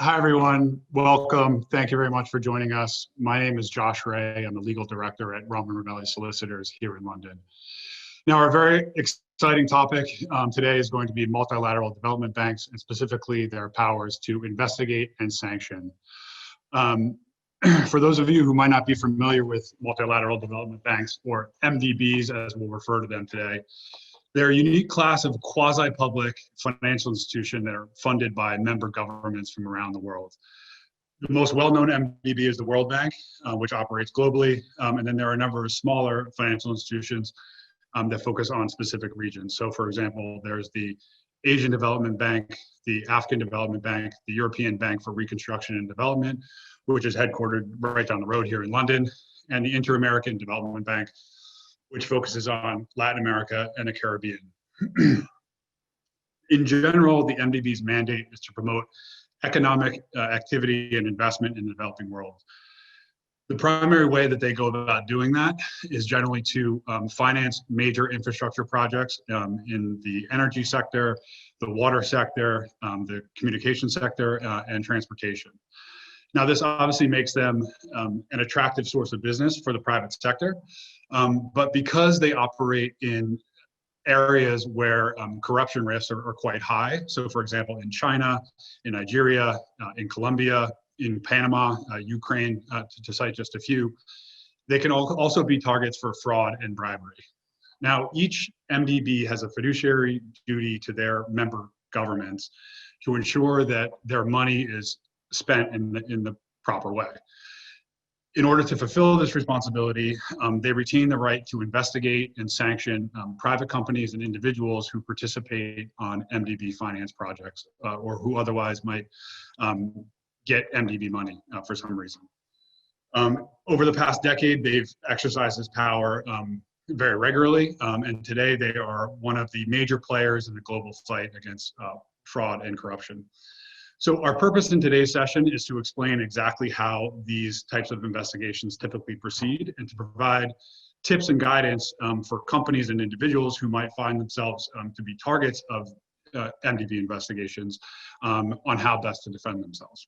Hi, everyone. Welcome. Thank you very much for joining us. My name is Josh Ray. I'm the legal director at Roman Ravelli Solicitors here in London. Now, our very exciting topic today is going to be multilateral development banks and specifically their powers to investigate and sanction. For those of you who might not be familiar with multilateral development banks, or MDBs as we'll refer to them today, they're a unique class of quasi-public financial institution that are funded by member governments from around the world. The most well-known MDB is the World Bank, which operates globally, and then there are a number of smaller financial institutions that focus on specific regions. So, for example, there's the Asian Development Bank, the African Development Bank, the European Bank for Reconstruction and Development, which is headquartered right down the road here in London, and the Inter-American Development Bank, which focuses on Latin America and the Caribbean. In general, the MDB's mandate is to promote economic activity and investment in the developing world. The primary way that they go about doing that is generally to finance major infrastructure projects in the energy sector, the water sector, the communication sector, and transportation. Now, this obviously makes them an attractive source of business for the private sector, but because they operate in areas where corruption risks are quite high, so for example, in China, in Nigeria, in Colombia, in Panama, Ukraine, to cite just a few, they can also be targets for fraud and bribery. Now, each MDB has a fiduciary duty to their member governments to ensure that their money is spent in the proper way. In order to fulfill this responsibility, they retain the right to investigate and sanction private companies and individuals who participate on MDB finance projects or who otherwise might get MDB money for some reason. Over the past decade, they've exercised this power very regularly, and today they are one of the major players in the global fight against fraud and corruption. So our purpose in today's session is to explain exactly how these types of investigations typically proceed and to provide tips and guidance for companies and individuals who might find themselves to be targets of MDB investigations on how best to defend themselves.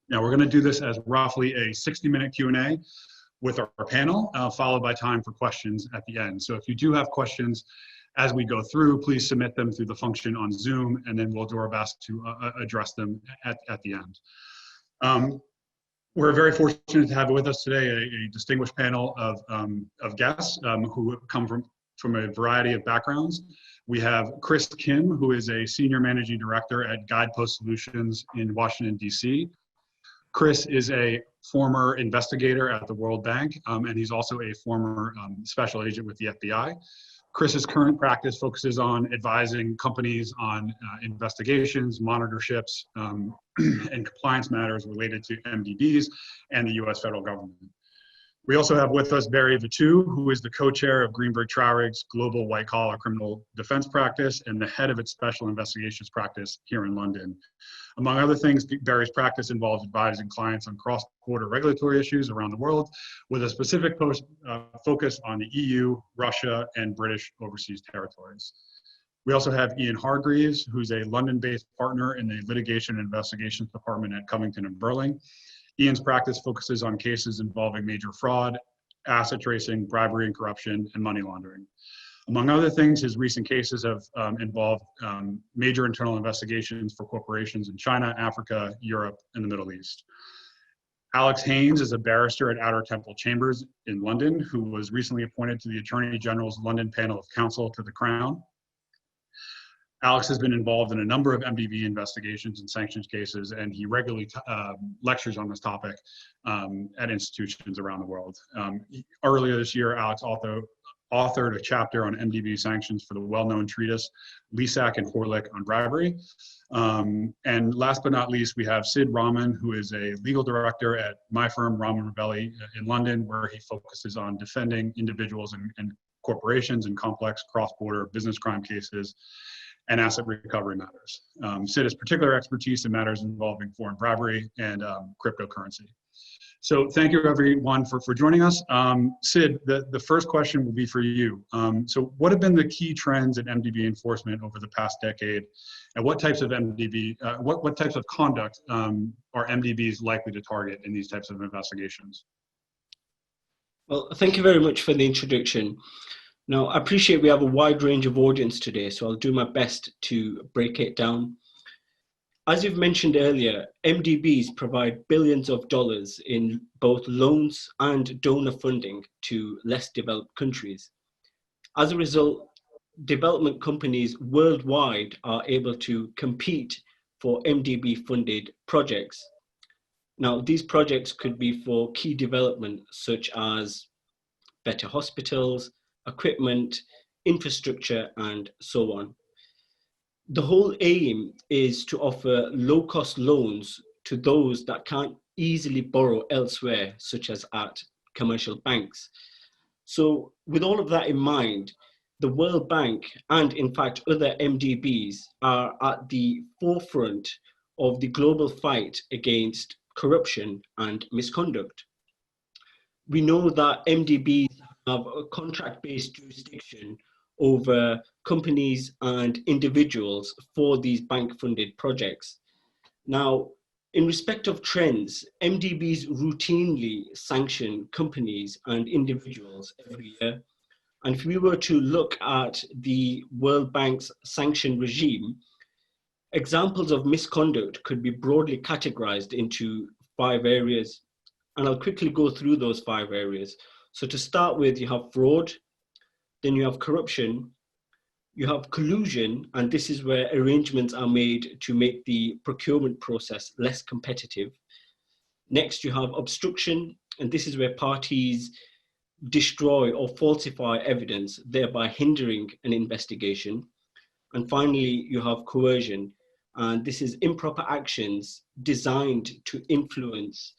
Now, we're going to do this as roughly a 60-minute Q&A with our panel, followed by time for questions at the end. So if you do have questions as we go through, please submit them through the function on Zoom, and then we'll do our best to address them at the end. We're very fortunate to have with us today a distinguished panel of guests who come from a variety of backgrounds. We have Chris Kim, who is a Senior Managing Director at Guidepost Solutions in Washington, D.C. Chris is a former investigator at the World Bank, and he's also a former special agent with the FBI. Chris's current practice focuses on advising companies on investigations, monitorships, and compliance matters related to MDBs and the U.S. federal government. We also have with us Barry Vatu, who is the co-chair of Greenberg Traurig's Global White Collar Criminal Defense Practice and the head of its Special Investigations Practice here in London. Among other things, Barry's practice involves advising clients on cross-border regulatory issues around the world with a specific focus on the EU, Russia, and British overseas territories. We also have Ian Hargreaves, who's a London-based partner in the Litigation and Investigations Department at Covington and Burling. Ian's practice focuses on cases involving major fraud, asset tracing, bribery and corruption, and money laundering. Among other things, his recent cases have involved major internal investigations for corporations in China, Africa, Europe, and the Middle East. Alex Haynes is a barrister at Outer Temple Chambers in London, who was recently appointed to the Attorney General's London Panel of Counsel to the Crown. Alex has been involved in a number of MDB investigations and sanctions cases, and he regularly lectures on this topic at institutions around the world. Earlier this year, Alex authored a chapter on MDB sanctions for the well-known treatise Lisak and Horlick on bribery. And last but not least, we have Sid Rahman, who is a legal director at my firm, Roman Ravelli, in London, where he focuses on defending individuals and corporations in complex cross-border business crime cases and asset recovery matters. Sid has particular expertise in matters involving foreign bribery and cryptocurrency. So thank you everyone for joining us. Sid, the first question will be for you. So what have been the key trends in MDB enforcement over the past decade, and what types of MDB, what types of conduct are MDBs likely to target in these types of investigations? Well, thank you very much for the introduction. Now, I appreciate we have a wide range of audience today, so I'll do my best to break it down. As you've mentioned earlier, MDBs provide billions of dollars in both loans and donor funding to less developed countries. As a result, development companies worldwide are able to compete for MDB-funded projects. Now, these projects could be for key development such as better hospitals, equipment, infrastructure, and so on. The whole aim is to offer low-cost loans to those that can't easily borrow elsewhere, such as at commercial banks. So with all of that in mind, the World Bank and in fact other MDBs are at the forefront of the global fight against corruption and misconduct. We know that MDBs have a contract-based jurisdiction over companies and individuals for these bank-funded projects. Now, in respect of trends, MDBs routinely sanction companies and individuals every year. And if we were to look at the World Bank's sanction regime, examples of misconduct could be broadly categorized into 5 areas. And I'll quickly go through those 5 areas. So to start with, you have fraud, then you have corruption, you have collusion, and this is where arrangements are made to make the procurement process less competitive. Next, you have obstruction, and this is where parties destroy or falsify evidence, thereby hindering an investigation. And finally, you have coercion, and this is improper actions designed to influence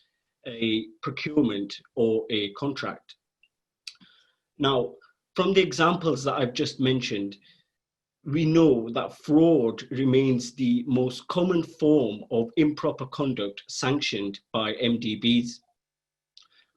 a procurement or a contract. Now, from the examples that I've just mentioned, we know that fraud remains the most common form of improper conduct sanctioned by MDBs.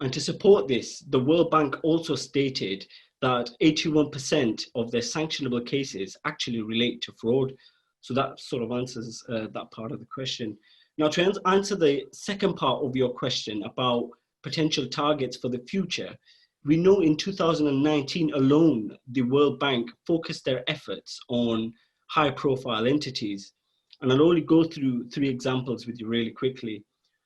And to support this, the World Bank also stated that 81% of their sanctionable cases actually relate to fraud. So that sort of answers that part of the question. Now, to answer the second part of your question about potential targets for the future, we know in 2019 alone, the World Bank focused their efforts on high-profile entities. And I'll only go through 3 examples with you really quickly.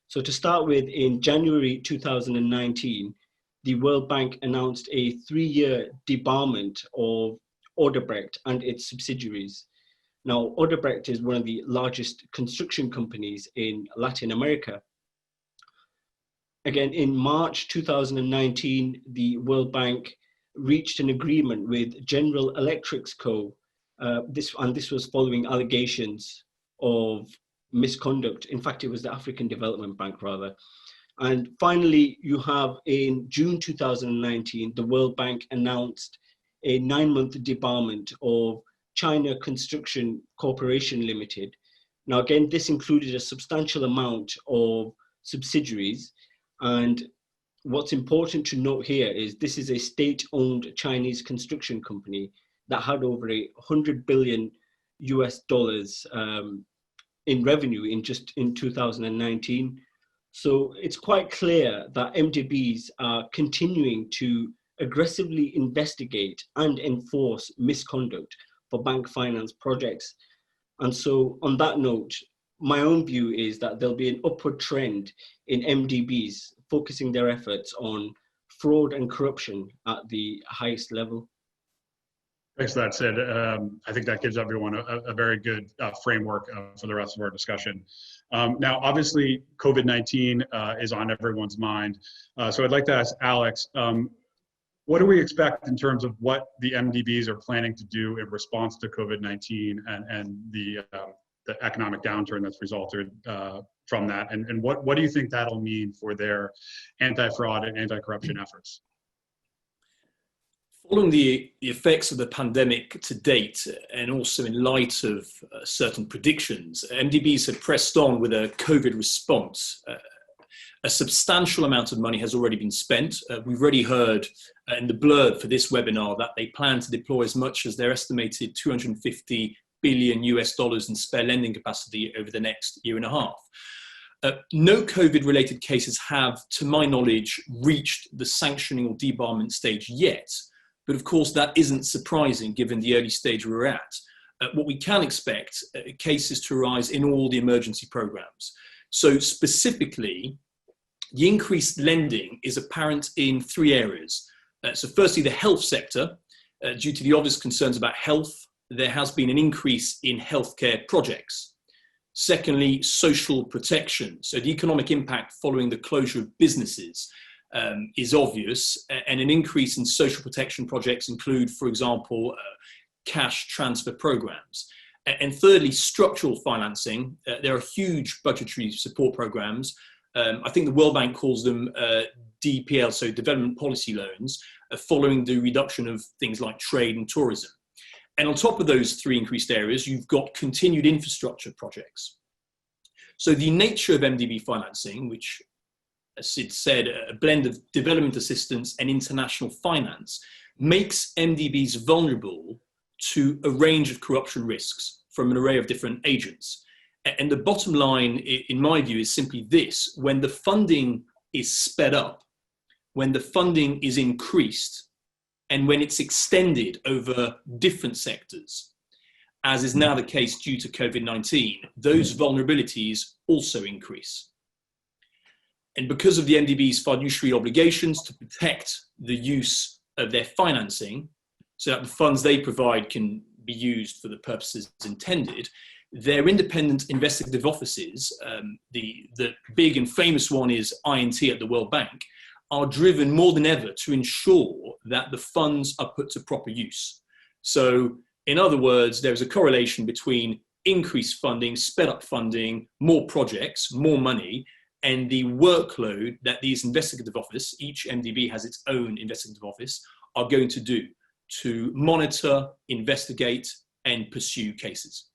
So to start with, in January 2019, the World Bank announced a 3-year debarment of Odebrecht and its subsidiaries. Now, Odebrecht is one of the largest construction companies in Latin America. Again, in March 2019, the World Bank reached an agreement with General Electric's Co. This was following allegations of misconduct. In fact, it was the African Development Bank, rather. And finally, you have in June 2019, the World Bank announced a 9-month debarment of China Construction Corporation Limited. Now, again, this included a substantial amount of subsidiaries. And what's important to note here is this is a state-owned Chinese construction company that had over $100 billion in revenue in 2019. So it's quite clear that MDBs are continuing to aggressively investigate and enforce misconduct for bank finance projects. And so on that note, my own view is that there'll be an upward trend in MDBs focusing their efforts on fraud and corruption at the highest level. Thanks for that, Sid. I think that gives everyone a very good framework for the rest of our discussion. Now, obviously, COVID-19 is on everyone's mind. So I'd like to ask Alex, what do we expect in terms of what the MDBs are planning to do in response to COVID-19 and the economic downturn that's resulted from that? And what do you think that'll mean for their anti-fraud and anti-corruption efforts? Following the effects of the pandemic to date, and also in light of certain predictions, MDBs have pressed on with a COVID response. A substantial amount of money has already been spent. We've already heard in the blurb for this webinar that they plan to deploy as much as their estimated 250 billion US dollars in spare lending capacity over the next year and a half. No COVID-related cases have, to my knowledge, reached the sanctioning or debarment stage yet. But of course, that isn't surprising given the early stage we're at. What we can expect cases to arise in all the emergency programs. So specifically, the increased lending is apparent in three areas. So firstly, the health sector. Due to the obvious concerns about health, there has been an increase in healthcare projects. Secondly, social protection. So the economic impact following the closure of businesses is obvious, and an increase in social protection projects include, for example, cash transfer programs. And thirdly, structural financing. There are huge budgetary support programs. I think the World Bank calls them DPL, so development policy loans, following the reduction of things like trade and tourism. And on top of those three increased areas, you've got continued infrastructure projects. So the nature of MDB financing, which, as Sid said, a blend of development assistance and international finance, makes MDBs vulnerable to a range of corruption risks from an array of different agents. And the bottom line, in my view, is simply this: when the funding is sped up, when the funding is increased, and when it's extended over different sectors, as is now the case due to COVID-19, those vulnerabilities also increase. And because of the MDB's fiduciary obligations to protect the use of their financing, so that the funds they provide can be used for the purposes intended, their independent investigative offices, the big and famous one is INT at the World Bank, are driven more than ever to ensure that the funds are put to proper use. So, in other words, there's a correlation between increased funding, sped up funding, more projects, more money, and the workload that these investigative offices, each MDB has its own investigative office, are going to do to monitor, investigate, and pursue cases.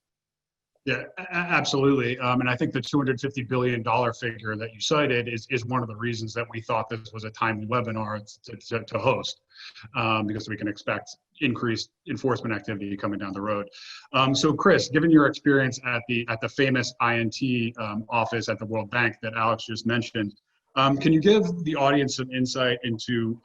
Yeah, absolutely. And I think the $250 billion figure that you cited is one of the reasons that we thought this was a timely webinar to host, because we can expect increased enforcement activity coming down the road. So Chris, given your experience at the famous INT office at the World Bank that Alex just mentioned, can you give the audience some insight into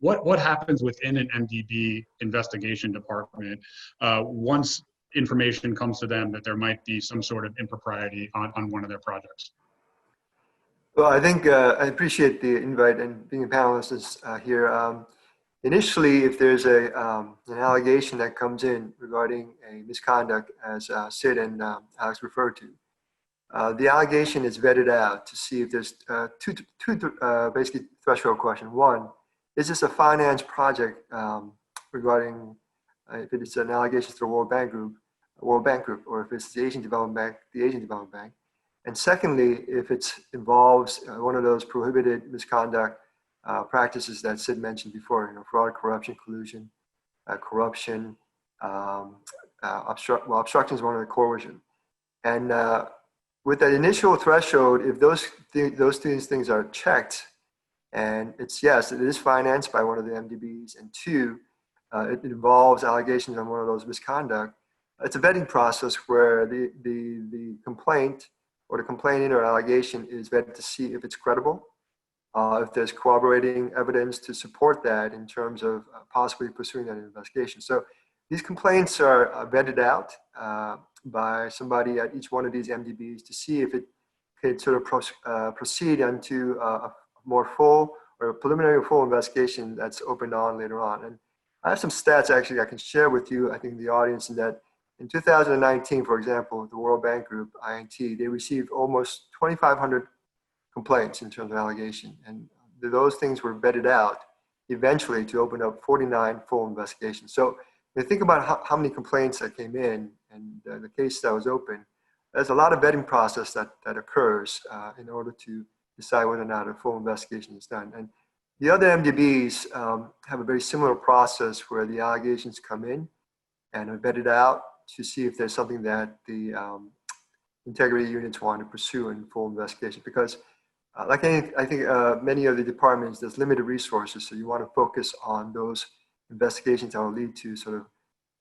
what happens within an MDB investigation department once information comes to them that there might be some sort of impropriety on one of their projects? Well, I think I appreciate the invite and being a panelist here. Initially, if there's an allegation that comes in regarding a misconduct, as Sid and Alex referred to, the allegation is vetted out to see if there's two basically threshold questions. One, is this a finance project regarding if it's an allegation to the World Bank Group, or if it's the Asian Development Bank, the Asian Development Bank. And secondly, if it involves one of those prohibited misconduct practices that Sid mentioned before, fraud, corruption, collusion, corruption, obstruction is one of the coercion. And with that initial threshold, if those things are checked, and it's yes, it is financed by one of the MDBs, and two, it involves allegations on one of those misconduct, it's a vetting process where the complaint or the complainant or allegation is vetted to see if it's credible, if there's corroborating evidence to support that in terms of possibly pursuing that investigation. So these complaints are vetted out by somebody at each one of these MDBs to see if it could sort of proceed into a more full or a preliminary or full investigation that's opened on later on. And I have some stats actually I can share with you, I think the audience, in that in 2019, for example, the World Bank Group, INT, they received almost 2,500 complaints in terms of allegation. And those things were vetted out eventually to open up 49 full investigations. So when you think about how many complaints that came in and the case that was open, there's a lot of vetting process that occurs in order to decide whether or not a full investigation is done. And the other MDBs have a very similar process where the allegations come in and are vetted out to see if there's something that the integrity units want to pursue in full investigation. Because I think many of the departments, there's limited resources, so you want to focus on those investigations that will lead to sort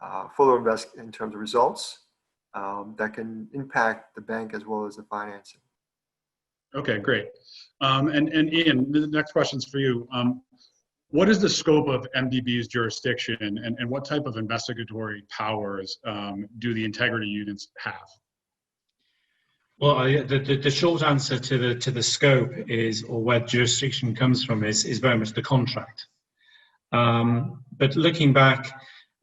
of fuller in terms of results that can impact the bank as well as the financing. Okay, great. And Ian, the next question's for you. What is the scope of MDB's jurisdiction, and what type of investigatory powers do the integrity units have? Well, the short answer to the scope is, or where jurisdiction comes from, is very much the contract. But looking back,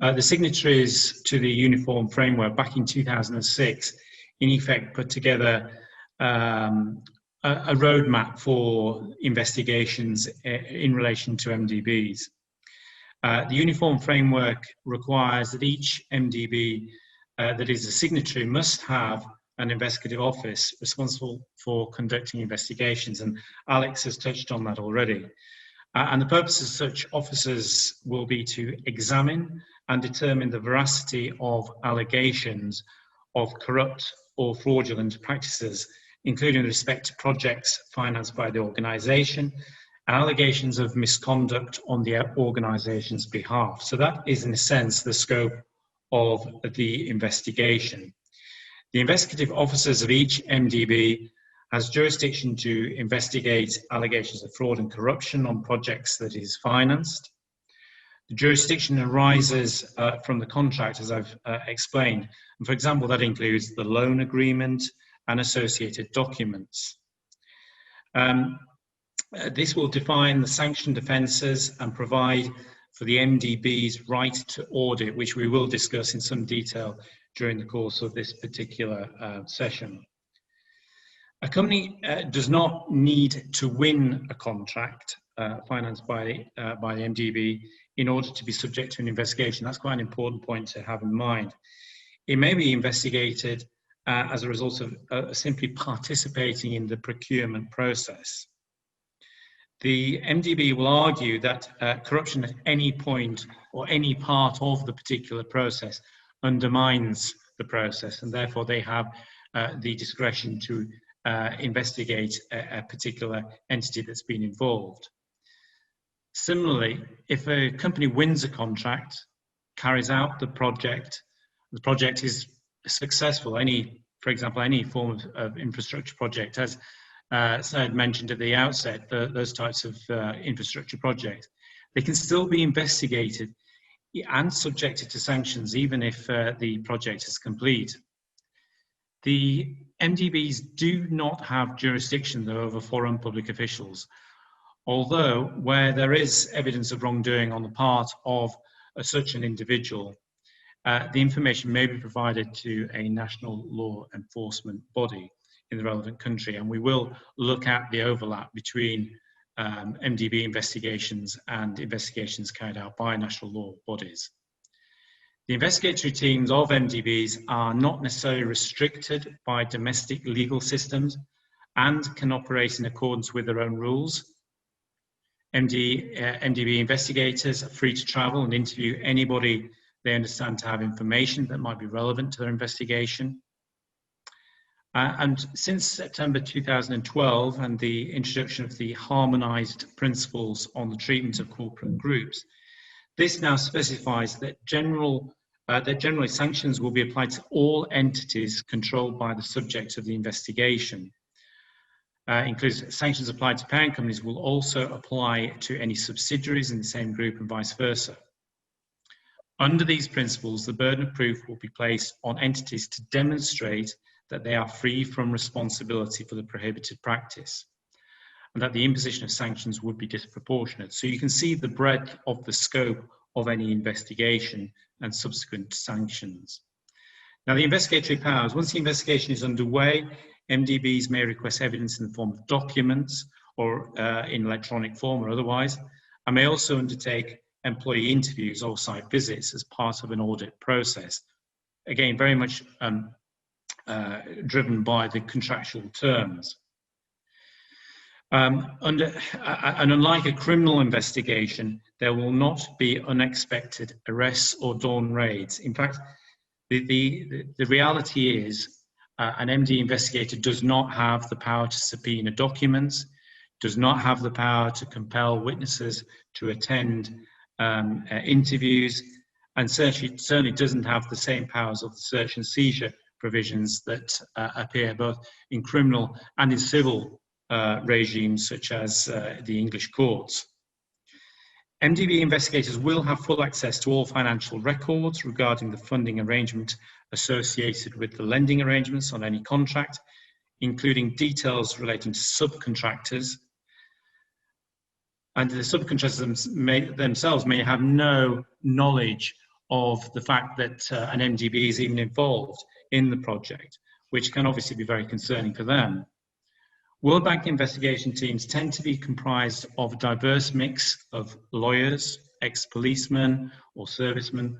the signatories to the Uniform Framework back in 2006, in effect, put together a roadmap for investigations in relation to MDBs. The Uniform Framework requires that each MDB that is a signatory must have an investigative office responsible for conducting investigations, and Alex has touched on that already. And the purpose of such officers will be to examine and determine the veracity of allegations of corrupt or fraudulent practices, including with respect to projects financed by the organisation, and allegations of misconduct on the organisation's behalf. So that is, in a sense, the scope of the investigation. The investigative officers of each MDB has jurisdiction to investigate allegations of fraud and corruption on projects that is financed. The jurisdiction arises from the contract, as I've explained. And for example, that includes the loan agreement and associated documents. This will define the sanctioned offences and provide for the MDB's right to audit, which we will discuss in some detail during the course of this particular session. A company does not need to win a contract financed by the MDB in order to be subject to an investigation. That's quite an important point to have in mind. It may be investigated as a result of simply participating in the procurement process. The MDB will argue that corruption at any point or any part of the particular process undermines the process, and therefore they have the discretion to investigate a particular entity that's been involved. Similarly, if a company wins a contract, carries out the project is successful, for example, any form of infrastructure project, as Said mentioned at the outset, those types of infrastructure projects, they can still be investigated and subjected to sanctions even if the project is complete. The MDBs do not have jurisdiction, though, over foreign public officials, although where there is evidence of wrongdoing on the part of such an individual, the information may be provided to a national law enforcement body in the relevant country, and we will look at the overlap between MDB investigations and investigations carried out by national law bodies. The investigatory teams of MDBs are not necessarily restricted by domestic legal systems and can operate in accordance with their own rules. MDB investigators are free to travel and interview anybody they understand to have information that might be relevant to their investigation. And since September 2012 and the introduction of the harmonised principles on the treatment of corporate groups, this now specifies that generally sanctions will be applied to all entities controlled by the subject of the investigation. Includes sanctions applied to parent companies will also apply to any subsidiaries in the same group and vice versa. Under these principles, the burden of proof will be placed on entities to demonstrate that they are free from responsibility for the prohibited practice, and that the imposition of sanctions would be disproportionate. So you can see the breadth of the scope of any investigation and subsequent sanctions. Now, the investigatory powers, once the investigation is underway, MDBs may request evidence in the form of documents or in electronic form or otherwise, and may also undertake employee interviews or site visits as part of an audit process. Again, very much driven by the contractual terms. And unlike a criminal investigation, there will not be unexpected arrests or dawn raids. In fact, the reality is an MD investigator does not have the power to subpoena documents, does not have the power to compel witnesses to attend interviews, and certainly doesn't have the same powers of the search and seizure provisions that appear both in criminal and in civil regimes such as the English courts. MDB investigators will have full access to all financial records regarding the funding arrangement associated with the lending arrangements on any contract, including details relating to subcontractors. And the subcontractors themselves may have no knowledge of the fact that an MDB is even involved in the project, which can obviously be very concerning for them. World Bank investigation teams tend to be comprised of a diverse mix of lawyers, ex-policemen or servicemen,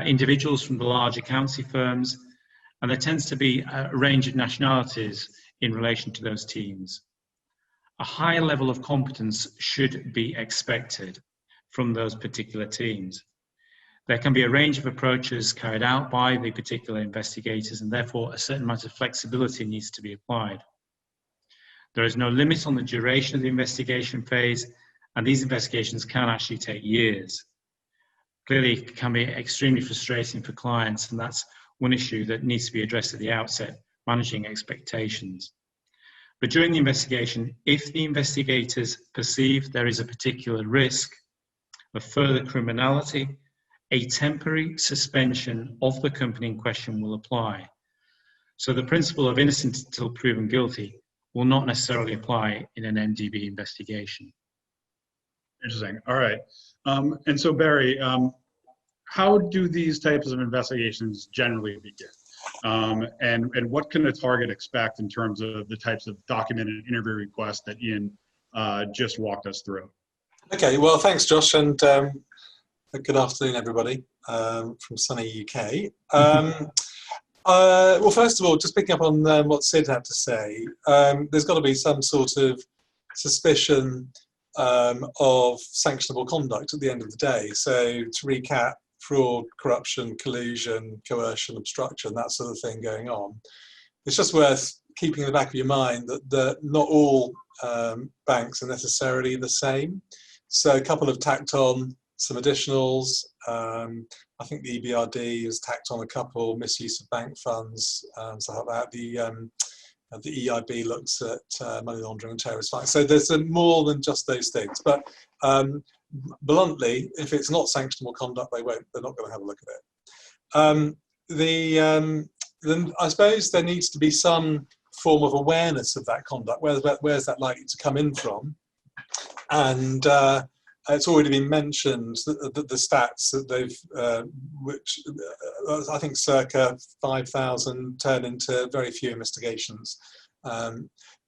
individuals from the large accountancy firms, and there tends to be a range of nationalities in relation to those teams. A high level of competence should be expected from those particular teams. There can be a range of approaches carried out by the particular investigators, and therefore a certain amount of flexibility needs to be applied. There is no limit on the duration of the investigation phase, and these investigations can actually take years. Clearly, it can be extremely frustrating for clients, and that's one issue that needs to be addressed at the outset, managing expectations. But during the investigation, if the investigators perceive there is a particular risk of further criminality, a temporary suspension of the company in question will apply. So the principle of innocent until proven guilty will not necessarily apply in an MDB investigation. Interesting. All right. And so Barry, how do these types of investigations generally begin? And what can a target expect in terms of the types of documented interview requests that Ian just walked us through? Okay, well, thanks, Josh, and good afternoon, everybody, from sunny UK. Well, first of all, just picking up on what Sid had to say, there's got to be some sort of suspicion of sanctionable conduct at the end of the day. So to recap, fraud, corruption, collusion, coercion, obstruction, that sort of thing going on. It's just worth keeping in the back of your mind that not all banks are necessarily the same. So a couple have tacked on some additionals. I think the EBRD has tacked on a couple, misuse of bank funds, stuff like that. The EIB looks at money laundering and terrorist finance. So there's more than just those things. But bluntly, if it's not sanctionable conduct, they're not going to have a look at it. Then I suppose there needs to be some form of awareness of that conduct. Where's that likely to come in from? And it's already been mentioned that the stats that they've, which I think circa 5,000 turn into very few investigations.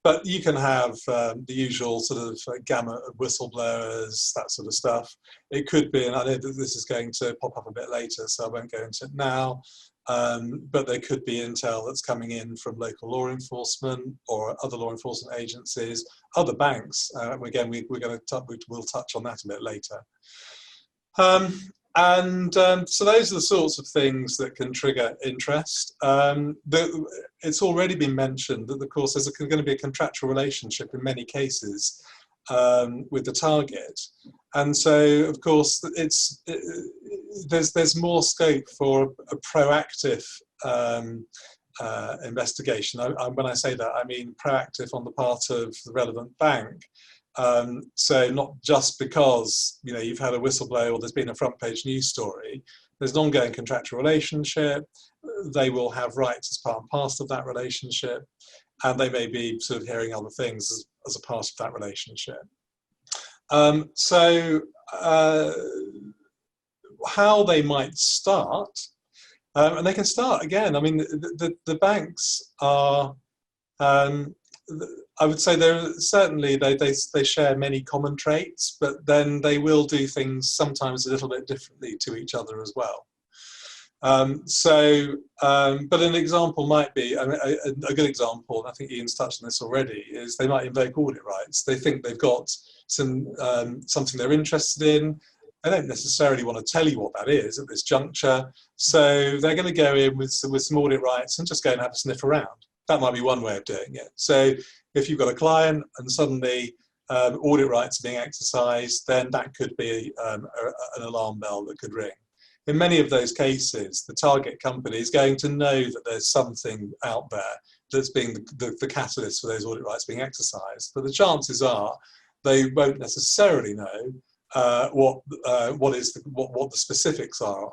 But you can have the usual sort of gamut of whistleblowers, that sort of stuff. It could be, and I know that this is going to pop up a bit later, so I won't go into it now, but there could be intel that's coming in from local law enforcement or other law enforcement agencies, other banks. Again, we'll touch on that a bit later. So those are the sorts of things that can trigger interest. It's already been mentioned that, of course, there's going to be a contractual relationship in many cases with the target. And so, of course, there's more scope for a proactive investigation. When I say that, I mean proactive on the part of the relevant bank. So not just because you've had a whistleblower or there's been a front page news story. There's an ongoing contractual relationship. They will have rights as part and parcel of that relationship, and they may be sort of hearing other things as a part of that relationship. How they might start, and they can start again. I mean, the banks are. I would say they share many common traits, but then they will do things sometimes a little bit differently to each other as well. But an example might be, a good example, and I think Ian's touched on this already, is they might invoke audit rights. They think they've got something they're interested in. They don't necessarily want to tell you what that is at this juncture, so they're going to go in with some audit rights and just go and have a sniff around. That might be one way of doing it. So if you've got a client and suddenly audit rights are being exercised, then that could be an alarm bell that could ring. In many of those cases, the target company is going to know that there's something out there that's being the catalyst for those audit rights being exercised. But the chances are they won't necessarily know what the specifics are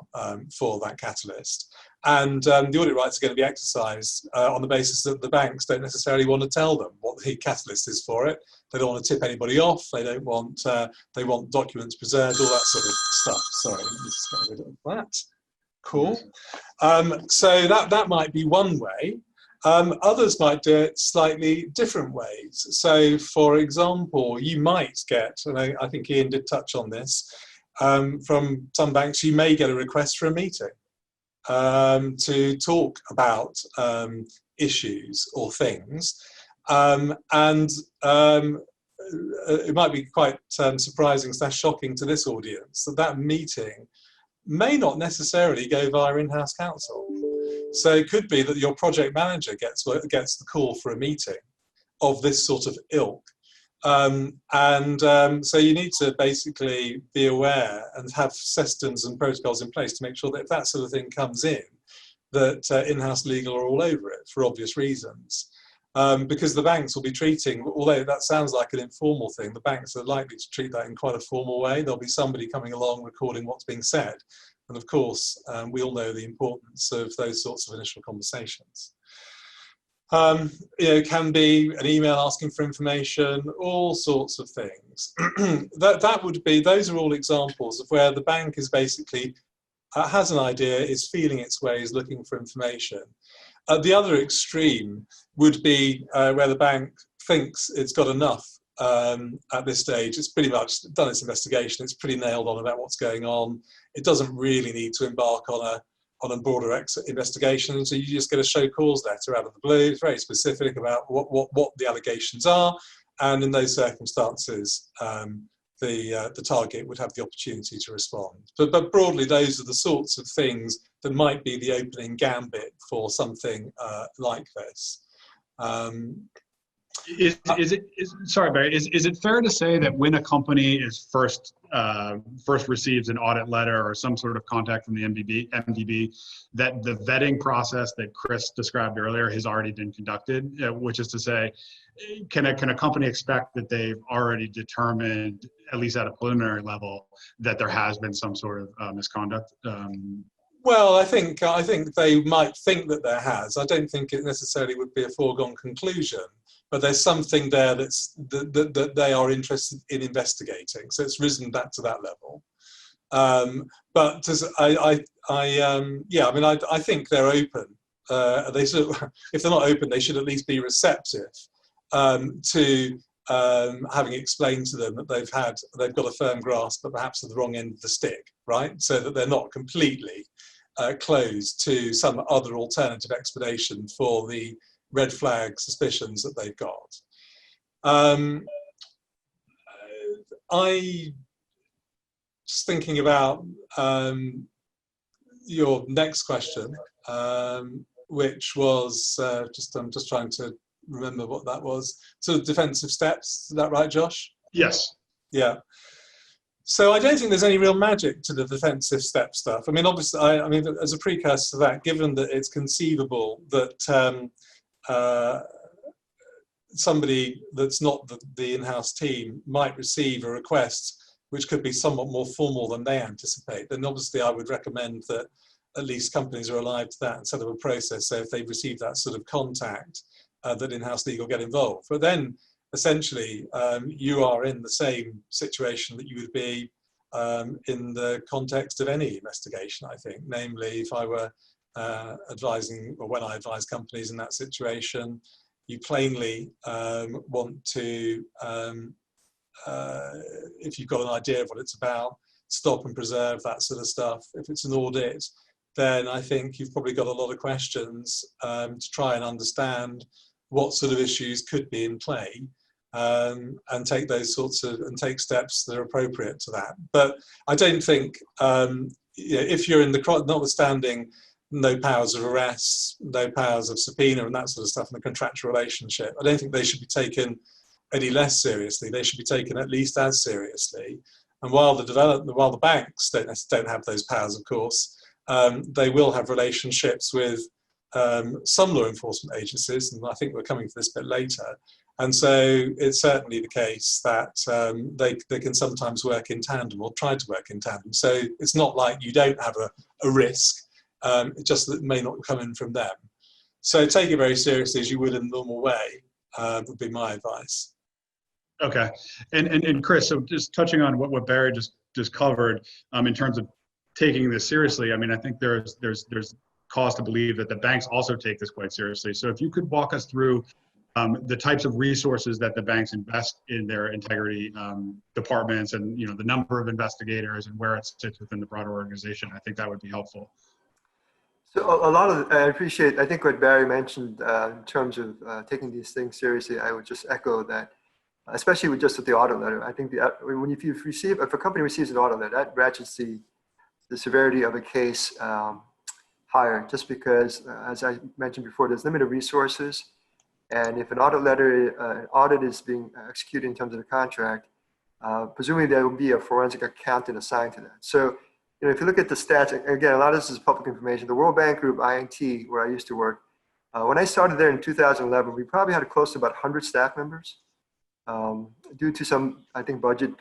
for that catalyst. And the audit rights are going to be exercised on the basis that the banks don't necessarily want to tell them what the catalyst is for it. They don't want to tip anybody off. They don't want. They want documents preserved, all that sort of stuff. Sorry, let me just get rid of that. Cool. So that might be one way. Others might do it slightly different ways. So, for example, you might get, and I think Ian did touch on this, from some banks, you may get a request for a meeting to talk about issues or things. It might be quite surprising / shocking to this audience that meeting may not necessarily go via in-house counsel. So it could be that your project manager gets the call for a meeting of this sort of ilk. So you need to basically be aware and have systems and protocols in place to make sure that if that sort of thing comes in, that in-house legal are all over it for obvious reasons. Because the banks will be treating, although that sounds like an informal thing, the banks are likely to treat that in quite a formal way. There'll be somebody coming along recording what's being said. And of course, we all know the importance of those sorts of initial conversations. Can be an email asking for information, all sorts of things. that would be, those are all examples of where the bank is basically, has an idea, is feeling its way, is looking for information. At the other extreme would be where the bank thinks it's got enough at this stage. It's pretty much done its investigation. It's pretty nailed on about what's going on. It doesn't really need to embark on a broader investigation. So you just get a show cause letter out of the blue. It's very specific about what the allegations are. And in those circumstances, the target would have the opportunity to respond. But broadly, those are the sorts of things that might be the opening gambit for something like this. Sorry, Barry, is it fair to say that when a company is first receives an audit letter or some sort of contact from the MDB, that the vetting process that Chris described earlier has already been conducted, which is to say, can a company expect that they've already determined, at least at a preliminary level, that there has been some sort of misconduct? Well, I think they might think that there has. I don't think it necessarily would be a foregone conclusion, but there's something there that they are interested in investigating. So it's risen back to that level. But I think they're open. If they're not open, they should at least be receptive to having explained to them that they've got a firm grasp, but perhaps at the wrong end of the stick, right? So that they're not completely closed to some other alternative explanation for the red flag suspicions that they've got. I just thinking about your next question, which was I'm just trying to remember what that was. Sort of defensive steps. Is that right, Josh? Yes. Yeah. So I don't think there's any real magic to the defensive step stuff. I mean, obviously, as a precursor to that, given that it's conceivable that somebody that's not the in-house team might receive a request which could be somewhat more formal than they anticipate, then obviously I would recommend that at least companies are alive to that and set up a process. So if they've received that sort of contact, that in-house legal get involved. But then essentially you are in the same situation that you would be in the context of any investigation, I think. Namely, if I were advising, or when I advise companies in that situation, you plainly want to, if you've got an idea of what it's about, stop and preserve that sort of stuff. If it's an audit, then I think you've probably got a lot of questions to try and understand what sort of issues could be in play, and take those sorts of, and take steps that are appropriate to that. But I don't think, if you're in the, notwithstanding no powers of arrest, no powers of subpoena and that sort of stuff in the contractual relationship, I don't think they should be taken any less seriously. They should be taken at least as seriously. And while the banks don't have those powers, of course, they will have relationships with some law enforcement agencies, and I think we're coming to this bit later. And so it's certainly the case that they can sometimes work in tandem or try to work in tandem. So it's not like you don't have a risk, it's just that it may not come in from them. So take it very seriously as you would in a normal way, would be my advice. Okay, and Chris, so just touching on what Barry just covered in terms of taking this seriously, I mean, I think there's cause to believe that the banks also take this quite seriously. So if you could walk us through the types of resources that the banks invest in their integrity departments, and the number of investigators and where it sits within the broader organization, I think that would be helpful. So a lot of, I think what Barry mentioned in terms of taking these things seriously, I would just echo that. Especially with the audit letter. I think if a company receives an audit letter, that ratchets the severity of a case higher, just because, as I mentioned before, there's limited resources. And if an audit is being executed in terms of the contract, presumably there will be a forensic accountant assigned to that. So, if you look at the stats, again, a lot of this is public information. The World Bank Group, INT, where I used to work, when I started there in 2011, we probably had close to about 100 staff members. Due to some, I think, budget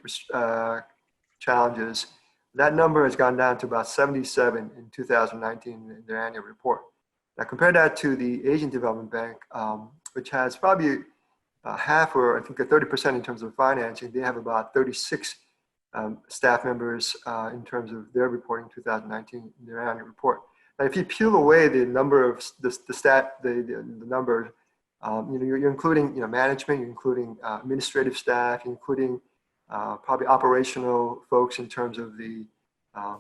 challenges, that number has gone down to about 77 in 2019 in their annual report. Now compare that to the Asian Development Bank, which has probably half, or I think 30% in terms of financing. They have about 36 staff members in terms of their reporting in 2019 in their annual report. Now, if you peel away the number of the number, you're including management, you're including administrative staff, you're including probably operational folks in terms of the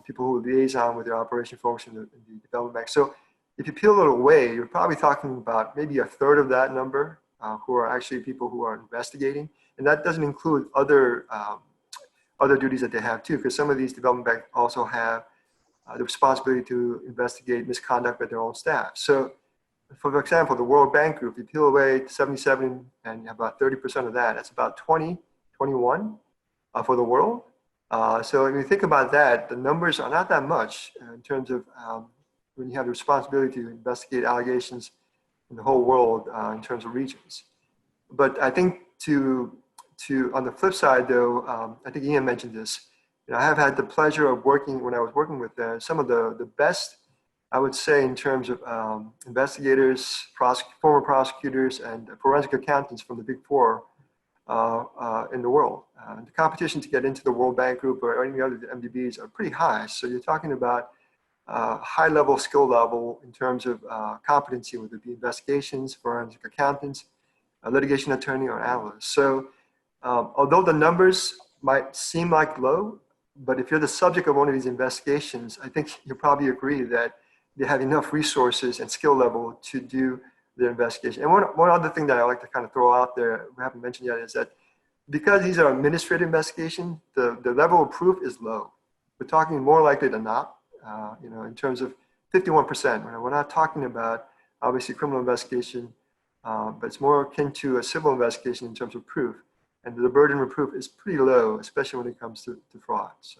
people who liaison with their operation folks in the development bank. So if you peel it away, you're probably talking about maybe a third of that number who are actually people who are investigating, and that doesn't include other duties that they have too, because some of these development banks also have the responsibility to investigate misconduct by their own staff. So, for example, the World Bank Group, you peel away 77 and about 30% of that, that's about 21 for the world. So when you think about that, the numbers are not that much in terms of when you have the responsibility to investigate allegations in the whole world in terms of regions. But I think on the flip side though, I think Ian mentioned this, I have had the pleasure of working, when I was working with some of the best, I would say, in terms of investigators, former prosecutors, and forensic accountants from the Big Four in the world. The competition to get into the World Bank Group or any other MDBs are pretty high. So you're talking about high level, skill level in terms of competency, whether it be investigations, forensic accountants, a litigation attorney, or analyst. So although the numbers might seem like low, but if you're the subject of one of these investigations, I think you'll probably agree that they have enough resources and skill level to do their investigation. And one other thing that I like to kind of throw out there, we haven't mentioned yet, is that because these are administrative investigations, the level of proof is low. We're talking more likely than not, in terms of 51%. We're not talking about, obviously, criminal investigation, but it's more akin to a civil investigation in terms of proof. And the burden of proof is pretty low, especially when it comes to fraud. So.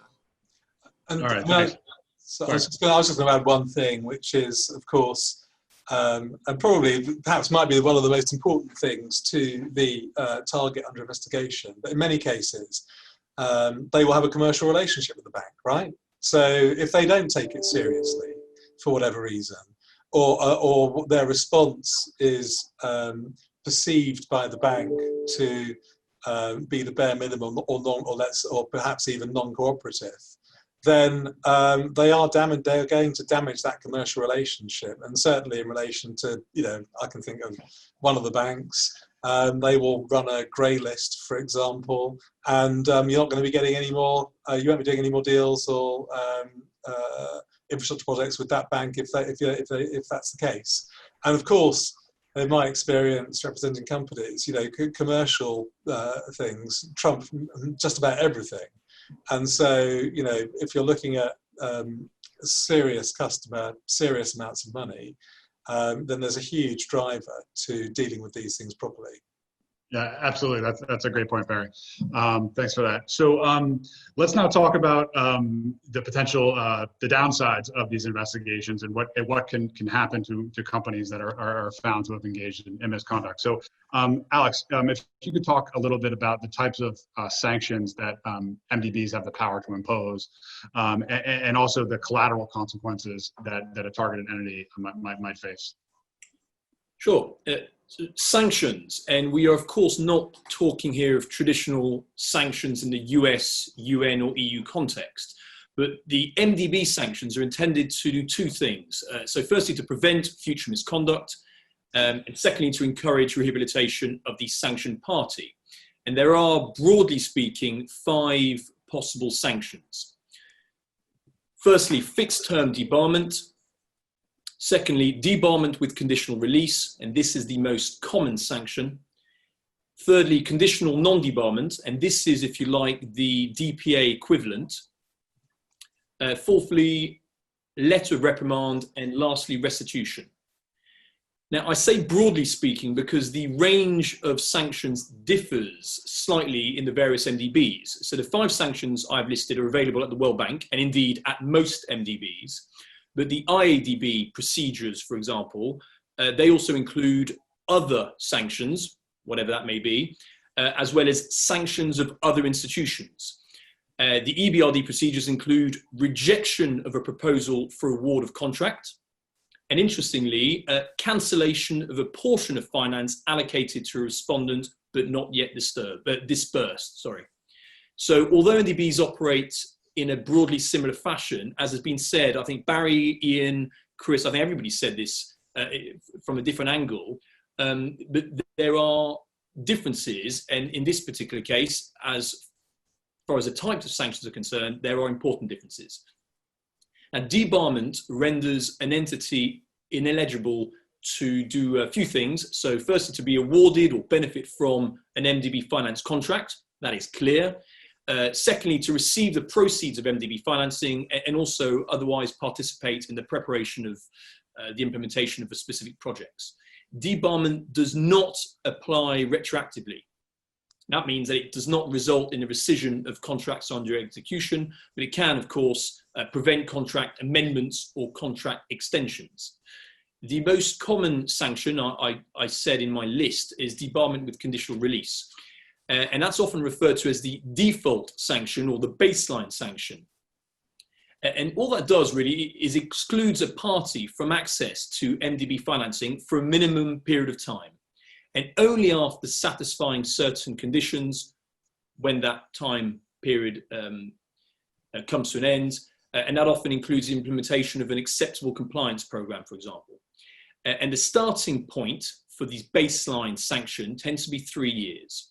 And, all right, thanks. So I was just going to add one thing, which is, of course, and probably perhaps might be one of the most important things to the target under investigation. But in many cases, they will have a commercial relationship with the bank, right? So if they don't take it seriously for whatever reason, or their response is perceived by the bank to be the bare minimum or perhaps even non-cooperative, then they are going to damage that commercial relationship. And certainly in relation to, I can think of one of the banks, they will run a grey list, for example, and you're not going to be getting any more, you won't be doing any more deals or infrastructure projects with that bank if that's the case. And of course, in my experience representing companies, commercial things trump just about everything. And so, if you're looking at serious customer, serious amounts of money, then there's a huge driver to dealing with these things properly. Yeah, absolutely. That's a great point, Barry. Thanks for that. So let's now talk about the potential, the downsides of these investigations and what can happen to companies that are found to have engaged in misconduct. So Alex, if you could talk a little bit about the types of sanctions that MDBs have the power to impose, and also the collateral consequences that a targeted entity might face. Sure. Sanctions, and we are of course not talking here of traditional sanctions in the US, UN or EU context, but the MDB sanctions are intended to do two things. So firstly, to prevent future misconduct, and secondly, to encourage rehabilitation of the sanctioned party. And there are, broadly speaking, 5 possible sanctions. Firstly, fixed term debarment. Secondly, debarment with conditional release, and this is the most common sanction. Thirdly, conditional non-debarment, and this is, if you like, the DPA equivalent. Fourthly, letter of reprimand, and lastly, restitution. Now, I say broadly speaking because the range of sanctions differs slightly in the various MDBs. So the 5 sanctions I've listed are available at the World Bank, and indeed at most MDBs. But the IADB procedures, for example, they also include other sanctions, whatever that may be, as well as sanctions of other institutions. The EBRD procedures include rejection of a proposal for award of contract, and interestingly, cancellation of a portion of finance allocated to a respondent but not yet dispersed. So although NDBs operate in a broadly similar fashion, as has been said, I think Barry, Ian, Chris, I think everybody said this from a different angle, but there are differences, and in this particular case, as far as the types of sanctions are concerned, there are important differences. Now, debarment renders an entity ineligible to do a few things. So firstly, to be awarded or benefit from an MDB finance contract, that is clear. Secondly, to receive the proceeds of MDB financing and also otherwise participate in the preparation of the implementation of the specific projects. Debarment does not apply retroactively. That means that it does not result in a rescission of contracts under execution, but it can, of course, prevent contract amendments or contract extensions. The most common sanction, I said in my list, is debarment with conditional release. And that's often referred to as the default sanction or the baseline sanction. And all that does really is excludes a party from access to MDB financing for a minimum period of time. And only after satisfying certain conditions, when that time period comes to an end, and that often includes the implementation of an acceptable compliance program, for example. And the starting point for these baseline sanction tends to be 3 years.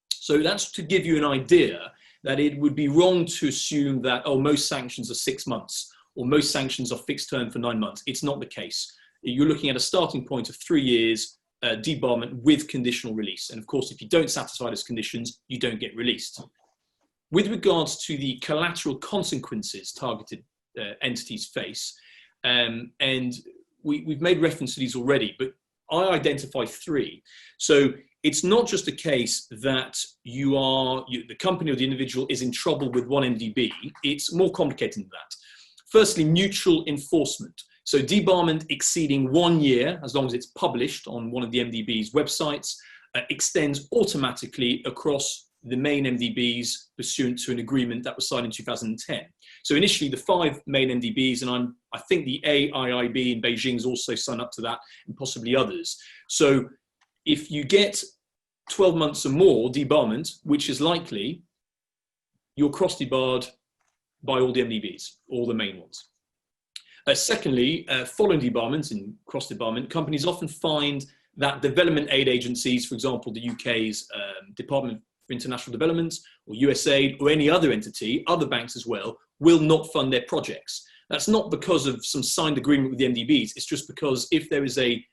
So that's to give you an idea that it would be wrong to assume that, oh, most sanctions are 6 months or most sanctions are fixed term for 9 months. It's not the case. You're looking at a starting point of 3 years, debarment with conditional release. And of course, if you don't satisfy those conditions, you don't get released. With regards to the collateral consequences targeted entities face, and we've made reference to these already, but I identify 3. So it's not just a case that the company or the individual is in trouble with one MDB. It's more complicated than that. Firstly, mutual enforcement. So debarment exceeding 1 year, as long as it's published on one of the MDB's websites, extends automatically across the main MDBs pursuant to an agreement that was signed in 2010. So initially the 5 main MDBs, and I think the AIIB in Beijing has also signed up to that, and possibly others. So if you get 12 months or more debarment, which is likely, you're cross-debarred by all the MDBs, all the main ones. Secondly, following debarment and cross-debarment, companies often find that development aid agencies, for example, the UK's Department for International Development or USAID or any other entity, other banks as well, will not fund their projects. That's not because of some signed agreement with the MDBs. It's just because if there is a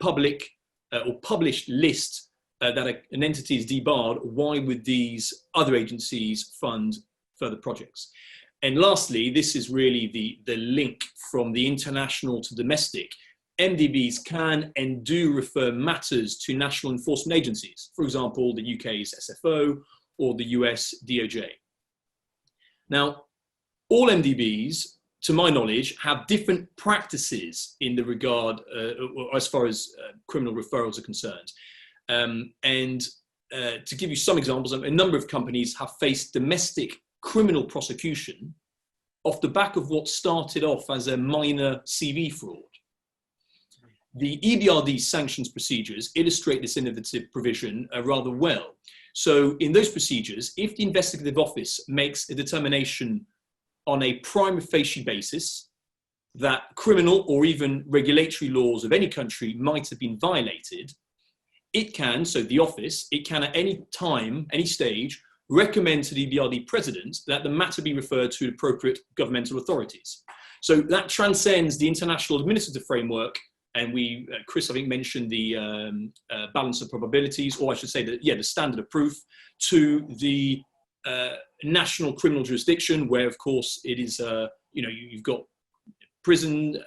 public or published list that an entity is debarred, why would these other agencies fund further projects? And lastly, this is really the link from the international to domestic. MDBs can and do refer matters to national enforcement agencies, for example, the UK's SFO or the US DOJ. Now, all MDBs, to my knowledge, have different practices in the regard, as far as criminal referrals are concerned. To give you some examples, a number of companies have faced domestic criminal prosecution off the back of what started off as a minor CV fraud. The EBRD sanctions procedures illustrate this innovative provision rather well. So in those procedures, if the investigative office makes a determination on a prima facie basis that criminal or even regulatory laws of any country might have been violated, it can, so the office, it can at any time, any stage, recommend to the EBRD president that the matter be referred to appropriate governmental authorities. So that transcends the international administrative framework. And Chris, I think, mentioned the balance of probabilities, or I should say that, the standard of proof, to the national criminal jurisdiction, where, of course, it is, you've got prison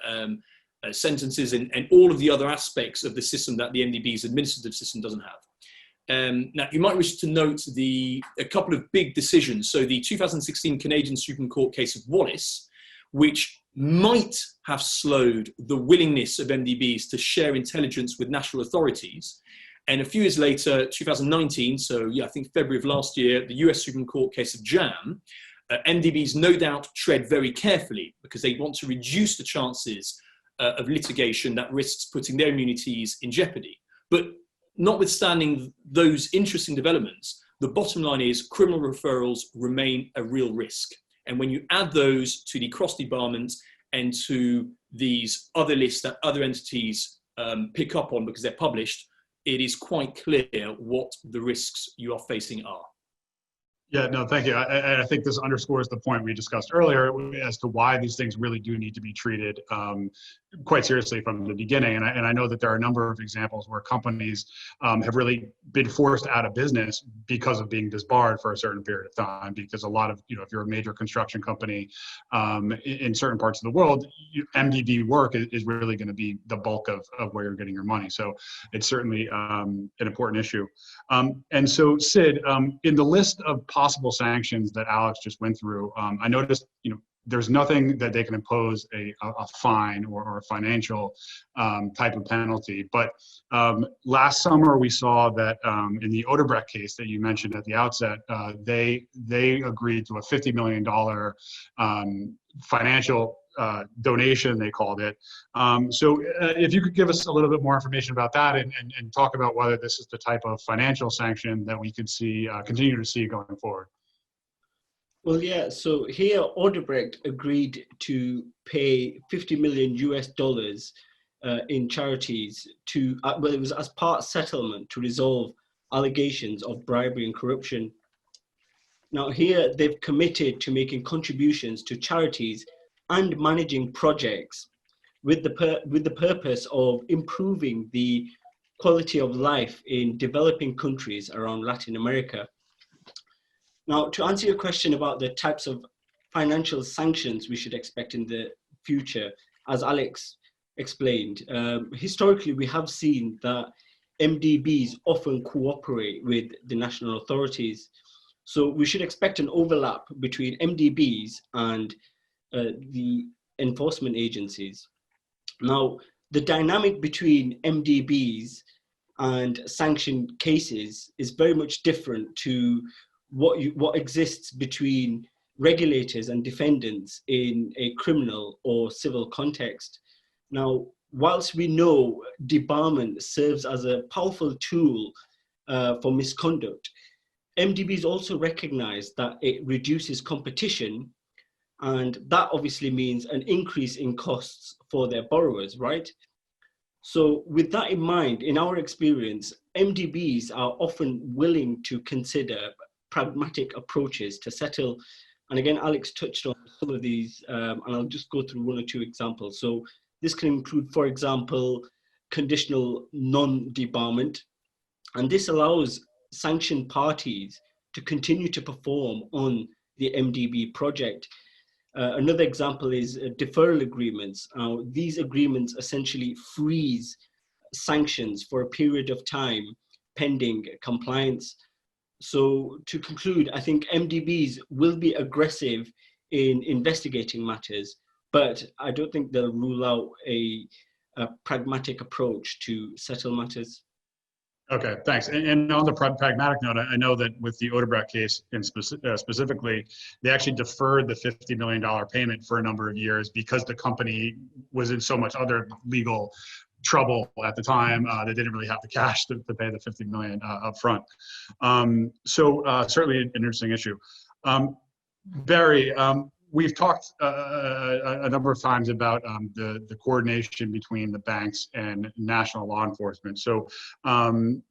sentences and all of the other aspects of the system that the MDB's administrative system doesn't have. Now, you might wish to note a couple of big decisions. So the 2016 Canadian Supreme Court case of Wallace, which might have slowed the willingness of MDBs to share intelligence with national authorities. And a few years later, 2019, so I think February of last year, the US Supreme Court case of Jam, MDBs no doubt tread very carefully because they want to reduce the chances of litigation that risks putting their immunities in jeopardy. But notwithstanding those interesting developments, the bottom line is criminal referrals remain a real risk. And when you add those to the cross-debarment and to these other lists that other entities pick up on because they're published, it is quite clear what the risks you are facing are. Yeah, no, thank you. I think this underscores the point we discussed earlier as to why these things really do need to be treated quite seriously from the beginning. And I know that there are a number of examples where companies have really been forced out of business because of being disbarred for a certain period of time. Because a lot of, if you're a major construction company in certain parts of the world, MDB work is really going to be the bulk of where you're getting your money. So it's certainly an important issue. And so, Sid, in the list of possible sanctions that Alex just went through, I noticed, there's nothing that they can impose a fine or a financial type of penalty. But last summer we saw that in the Odebrecht case that you mentioned at the outset, they agreed to a $50 million financial donation, they called it. So if you could give us a little bit more information about that and talk about whether this is the type of financial sanction that we could see, continue to see going forward. Well, yeah, so here Odebrecht agreed to pay $50 million in charities to, well, it was as part settlement to resolve allegations of bribery and corruption. Now here they've committed to making contributions to charities and managing projects with the purpose of improving the quality of life in developing countries around Latin America. Now, to answer your question about the types of financial sanctions we should expect in the future, as Alex explained, historically we have seen that MDBs often cooperate with the national authorities. So we should expect an overlap between MDBs and the enforcement agencies. Now, the dynamic between MDBs and sanctioned cases is very much different to what exists between regulators and defendants in a criminal or civil context. Now, whilst we know debarment serves as a powerful tool for misconduct, MDBs also recognize that it reduces competition, and that obviously means an increase in costs for their borrowers, right? So with that in mind, in our experience, MDBs are often willing to consider pragmatic approaches to settle. And again, Alex touched on some of these, and I'll just go through one or two examples. So this can include, for example, conditional non-debarment, and this allows sanctioned parties to continue to perform on the MDB project. Another example is deferral agreements. These agreements essentially freeze sanctions for a period of time pending compliance. So to conclude, I think MDBs will be aggressive in investigating matters, but I don't think they'll rule out a pragmatic approach to settle matters. Okay, thanks. And on the pragmatic note, I know that with the Odebrecht case in specifically, they actually deferred the $50 million payment for a number of years because the company was in so much other legal trouble at the time. They didn't really have the cash to pay the $50 million up front. So certainly an interesting issue. Barry, we've talked a number of times about the coordination between the banks and national law enforcement. So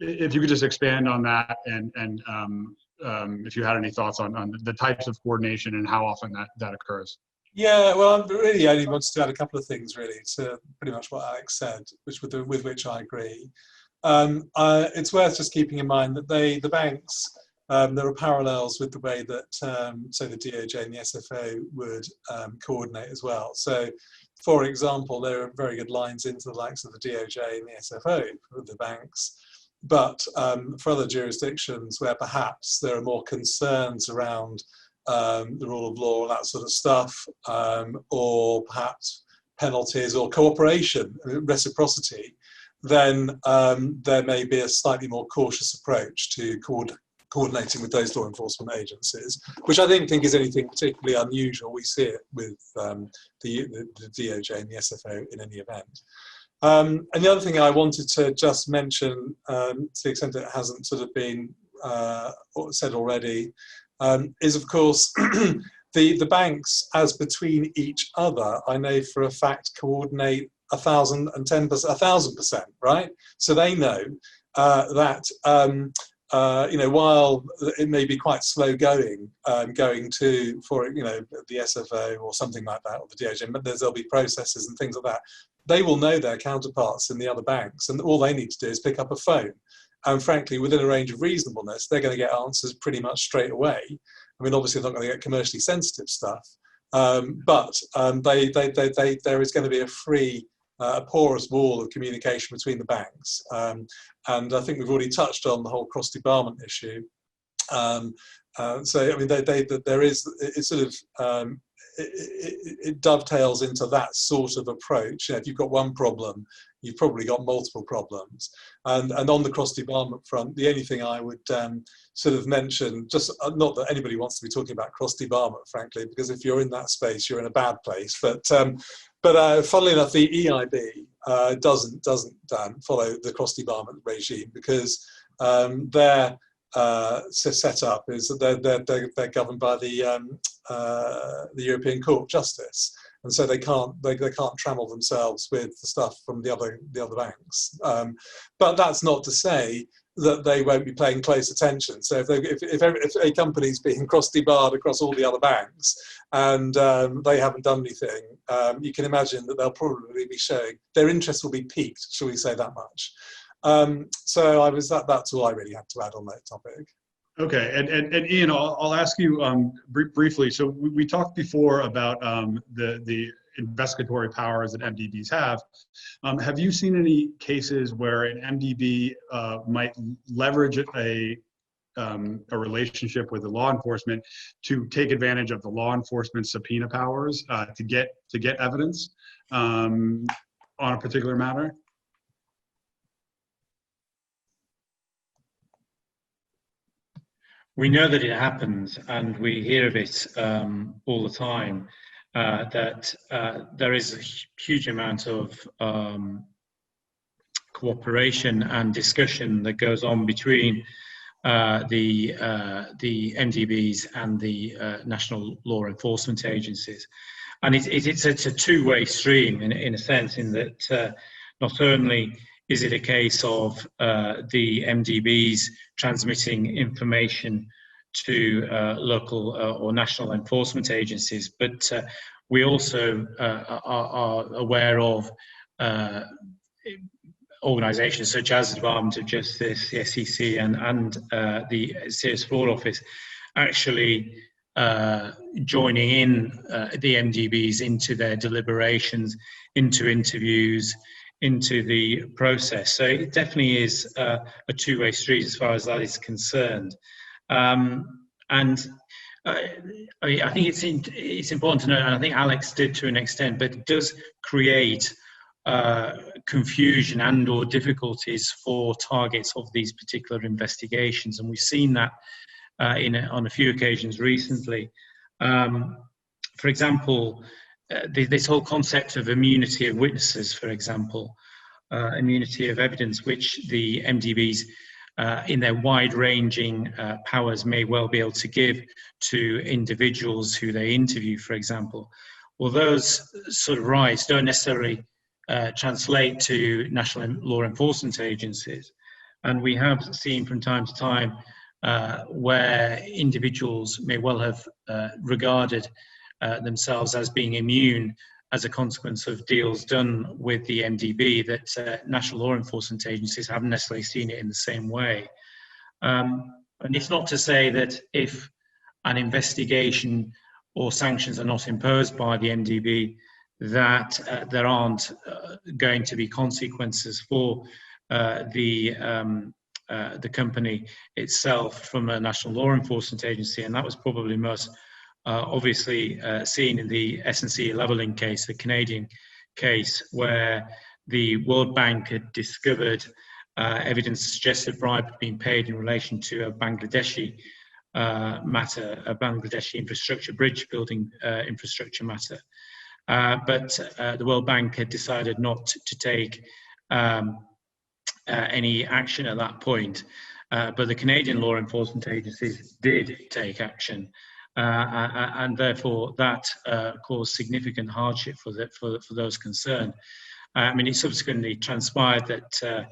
if you could just expand on that and if you had any thoughts on the types of coordination and how often that occurs. Yeah, well, I really only wanted to add a couple of things really to pretty much what Alex said, with which I agree. It's worth just keeping in mind that the banks, there are parallels with the way that, say, the DOJ and the SFO would coordinate as well. So, for example, there are very good lines into the likes of the DOJ and the SFO with the banks. But for other jurisdictions where perhaps there are more concerns around the rule of law and that sort of stuff, or perhaps penalties or cooperation, reciprocity, then there may be a slightly more cautious approach to coordinating with those law enforcement agencies, which I think is anything particularly unusual. We see it with the DOJ and the SFO in any event. And the other thing I wanted to just mention, to the extent that it hasn't sort of been said already, is of course the banks, as between each other, I know for a fact, coordinate 1,010%, right? So they know that while it may be quite slow going to, for the SFO or something like that, or the DOJ, but there'll be processes and things like that. They will know their counterparts in the other banks, and all they need to do is pick up a phone. And frankly, within a range of reasonableness, they're going to get answers pretty much straight away. I mean, obviously, they're not going to get commercially sensitive stuff, but there is going to be a free, porous wall of communication between the banks. And I think we've already touched on the whole cross-debarment issue. So, I mean, there is, it's sort of, it dovetails into that sort of approach. If you've got one problem, you've probably got multiple problems. And on the cross-debarment front, the only thing I would sort of mention, just not that anybody wants to be talking about cross-debarment, frankly, because if you're in that space, you're in a bad place. But funnily enough, the EIB doesn't follow the cross-debarment regime, because their set up is that they're governed by the European Court of Justice, and so they can't trammel themselves with the stuff from the other banks. But that's not to say that they won't be paying close attention. So if a company's being cross-debarred across all the other banks and they haven't done anything, you can imagine that they'll probably be showing their interest will be piqued, shall we say that much. So that's all I really had to add on that topic. Okay, and Ian, I'll ask you briefly. So we talked before about the investigatory powers that MDBs have. Have you seen any cases where an MDB might leverage a relationship with the law enforcement to take advantage of the law enforcement subpoena powers to get evidence on a particular matter? We know that it happens, and we hear of it all the time, that there is a huge amount of cooperation and discussion that goes on between the MDBs and the national law enforcement agencies. And it's a two-way stream in a sense, in that not only is it a case of the MDBs transmitting information to local or national enforcement agencies, but we also are aware of organisations such as the Department of Justice, the SEC, and the Serious Fraud Office actually joining in the MDBs into their deliberations, into interviews, into the process. So it definitely is a two-way street as far as that is concerned. And I think it's important to note, and I think Alex did to an extent, but it does create confusion and or difficulties for targets of these particular investigations. And we've seen that on a few occasions recently. For example, this whole concept of immunity of witnesses, for example, immunity of evidence, which the MDBs in their wide-ranging powers may well be able to give to individuals who they interview, for example. Well, those sort of rights don't necessarily translate to national law enforcement agencies. And we have seen from time to time where individuals may well have regarded themselves as being immune as a consequence of deals done with the MDB, that national law enforcement agencies haven't necessarily seen it in the same way. And it's not to say that if an investigation or sanctions are not imposed by the MDB, that there aren't going to be consequences for the company itself from a national law enforcement agency. And that was probably most obviously seen in the S&C levelling case, the Canadian case, where the World Bank had discovered evidence suggested bribe had been paid in relation to a Bangladeshi matter, a Bangladeshi infrastructure, bridge building infrastructure matter. But the World Bank had decided not to take any action at that point. But the Canadian law enforcement agencies did take action. And therefore that caused significant hardship for those concerned. I mean, it subsequently transpired that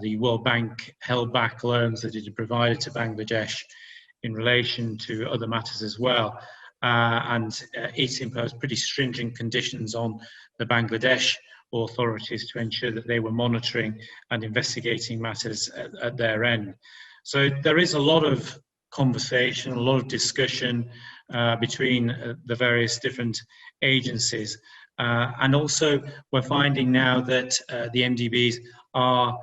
the World Bank held back loans that it had provided to Bangladesh in relation to other matters as well. And it imposed pretty stringent conditions on the Bangladesh authorities to ensure that they were monitoring and investigating matters at their end. So there is a lot of conversation, a lot of discussion between the various different agencies. And also we're finding now that the MDBs are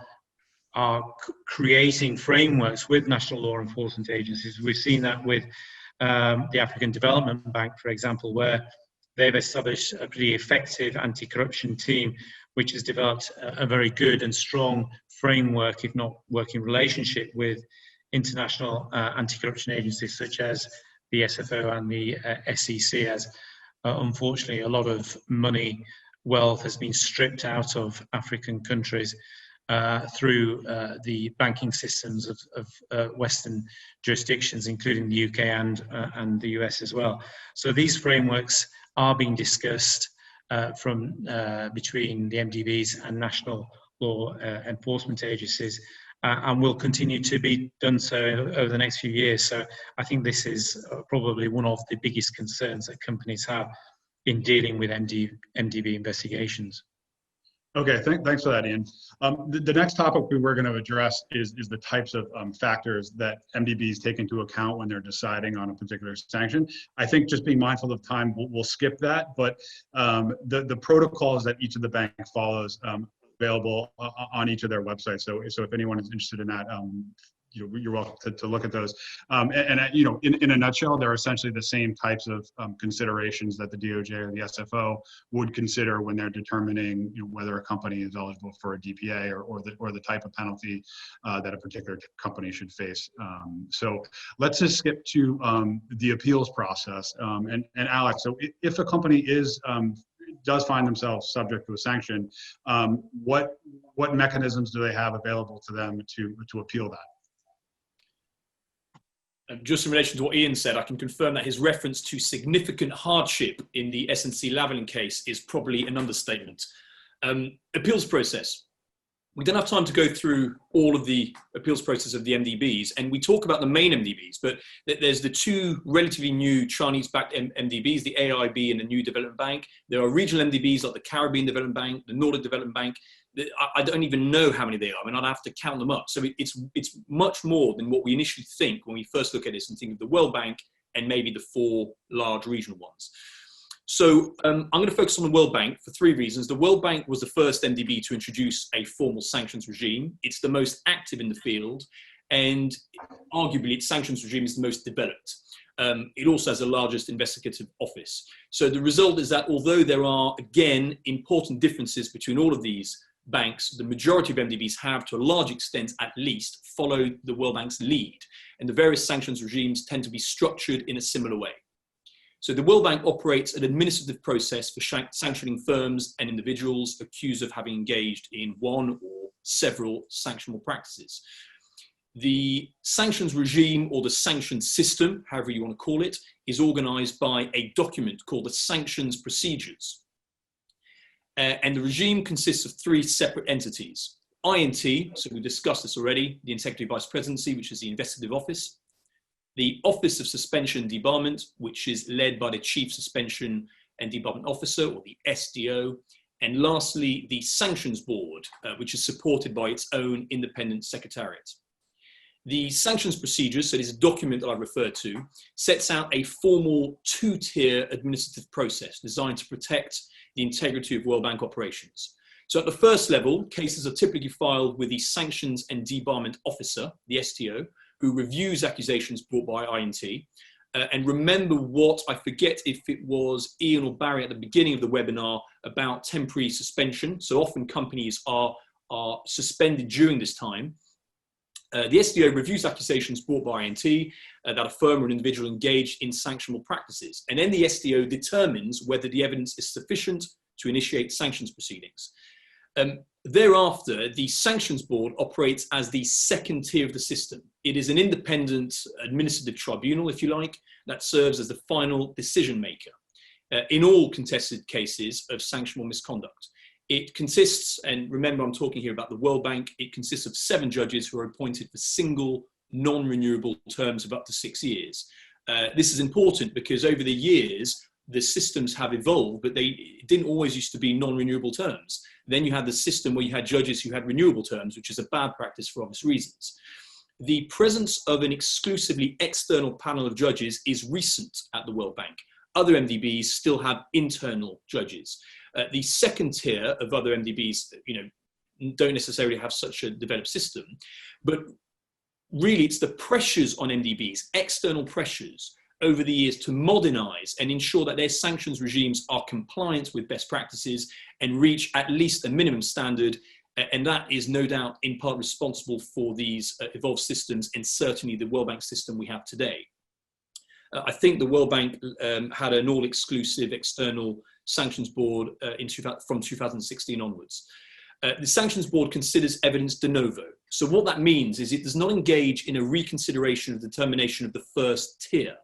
creating frameworks with national law enforcement agencies. We've seen that with the African Development Bank, for example, where they've established a pretty effective anti-corruption team, which has developed a very good and strong framework, if not working relationship, with international anti-corruption agencies such as the SFO and the SEC, as unfortunately a lot of money, wealth has been stripped out of African countries through the banking systems of Western jurisdictions, including the UK and the US as well. So these frameworks are being discussed from between the MDBs and national law enforcement agencies, and will continue to be done so over the next few years. So I think this is probably one of the biggest concerns that companies have in dealing with MDB investigations. Okay, thanks for that, Ian. The next topic we were going to address is the types of factors that MDBs take into account when they're deciding on a particular sanction. I think just being mindful of time, we'll skip that, but the protocols that each of the bank follows available on each of their websites. So if anyone is interested in that, you're welcome to look at those. In a nutshell, they're essentially the same types of considerations that the DOJ or the SFO would consider when they're determining whether a company is eligible for a DPA or the type of penalty that a particular company should face. So let's just skip to the appeals process. And Alex, so if a company does find themselves subject to a sanction, what mechanisms do they have available to them to appeal that? Just in relation to what Ian said, I can confirm that his reference to significant hardship in the S&C Lavalin case is probably an understatement. Appeals process. We don't have time to go through all of the appeals process of the MDBs, and we talk about the main MDBs, but there's the two relatively new Chinese-backed MDBs, the AIB and the New Development Bank. There are regional MDBs like the Caribbean Development Bank, the Nordic Development Bank. I don't even know how many they are. I mean, I'd have to count them up. So it's much more than what we initially think when we first look at this and think of the World Bank and maybe the 4 large regional ones. So I'm going to focus on the World Bank for 3 reasons. The World Bank was the first MDB to introduce a formal sanctions regime. It's the most active in the field, and arguably its sanctions regime is the most developed. It also has the largest investigative office. So the result is that although there are, again, important differences between all of these banks, the majority of MDBs have, to a large extent at least, followed the World Bank's lead. And the various sanctions regimes tend to be structured in a similar way. So the World Bank operates an administrative process for sanctioning firms and individuals accused of having engaged in one or several sanctionable practices. The sanctions regime, or the sanctions system, however you want to call it, is organized by a document called the Sanctions Procedures. And the regime consists of 3 separate entities. INT, so we discussed this already, the Integrity Vice Presidency, which is the investigative office. The Office of Suspension and Debarment, which is led by the Chief Suspension and Debarment Officer, or the SDO. And lastly, the Sanctions Board, which is supported by its own independent secretariat. The sanctions procedures, so this document that I referred to, sets out a formal 2-tier administrative process designed to protect the integrity of World Bank operations. So at the first level, cases are typically filed with the Sanctions and Debarment Officer, the STO, who reviews accusations brought by INT. And remember what, I forget if it was Ian or Barry at the beginning of the webinar about temporary suspension. So often companies are suspended during this time. The SDO reviews accusations brought by INT that a firm or an individual engaged in sanctionable practices. And then the SDO determines whether the evidence is sufficient to initiate sanctions proceedings. Thereafter, the Sanctions Board operates as the 2nd tier of the system. It is an independent administrative tribunal, if you like, that serves as the final decision maker in all contested cases of sanctionable misconduct. It consists, and remember I'm talking here about the World Bank, it consists of 7 judges who are appointed for single non-renewable terms of up to 6 years. This is important because over the years, the systems have evolved, but it didn't always used to be non-renewable terms. Then you had the system where you had judges who had renewable terms, which is a bad practice for obvious reasons. The presence of an exclusively external panel of judges is recent at the World Bank. Other MDBs still have internal judges. The 2nd tier of other MDBs, don't necessarily have such a developed system, but really it's the pressures on MDBs, external pressures over the years to modernize and ensure that their sanctions regimes are compliant with best practices and reach at least a minimum standard. And that is no doubt in part responsible for these evolved systems, and certainly the World Bank system we have today. I think the World Bank had an all-exclusive external sanctions board from 2016 onwards. The Sanctions Board considers evidence de novo. So what that means is it does not engage in a reconsideration of determination of the 1st tier.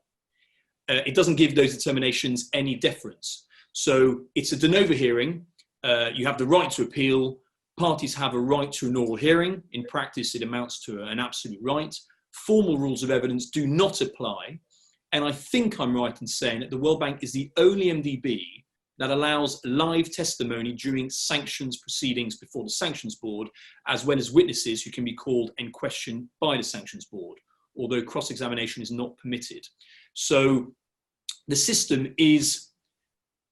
It doesn't give those determinations any deference. So it's a de novo hearing. You have the right to appeal. Parties have a right to an oral hearing. In practice, it amounts to an absolute right. Formal rules of evidence do not apply. And I think I'm right in saying that the World Bank is the only MDB that allows live testimony during sanctions proceedings before the Sanctions Board, as well as witnesses who can be called and questioned by the Sanctions Board, although cross-examination is not permitted. So the system is,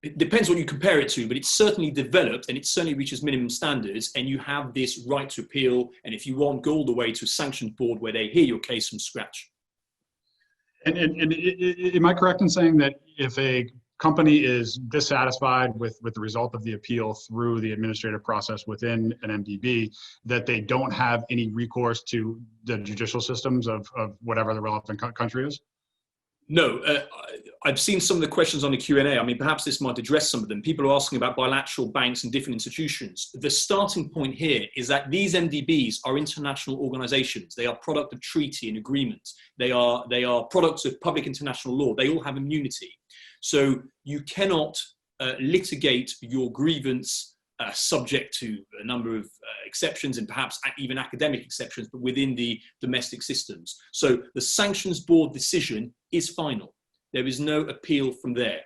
it depends what you compare it to, but it's certainly developed and it certainly reaches minimum standards, and you have this right to appeal. And if you want, go all the way to a Sanctions Board where they hear your case from scratch. And am I correct in saying that if a company is dissatisfied with the result of the appeal through the administrative process within an MDB, that they don't have any recourse to the judicial systems of whatever the relevant country is? No, I've seen some of the questions on the Q&A. I mean, perhaps this might address some of them. People are asking about bilateral banks and different institutions. The starting point here is that these MDBs are international organizations. They are product of treaty and agreement. They are products of public international law. They all have immunity. So you cannot litigate your grievance subject to a number of exceptions and perhaps even academic exceptions, but within the domestic systems. So the Sanctions Board decision is final. There is no appeal from there.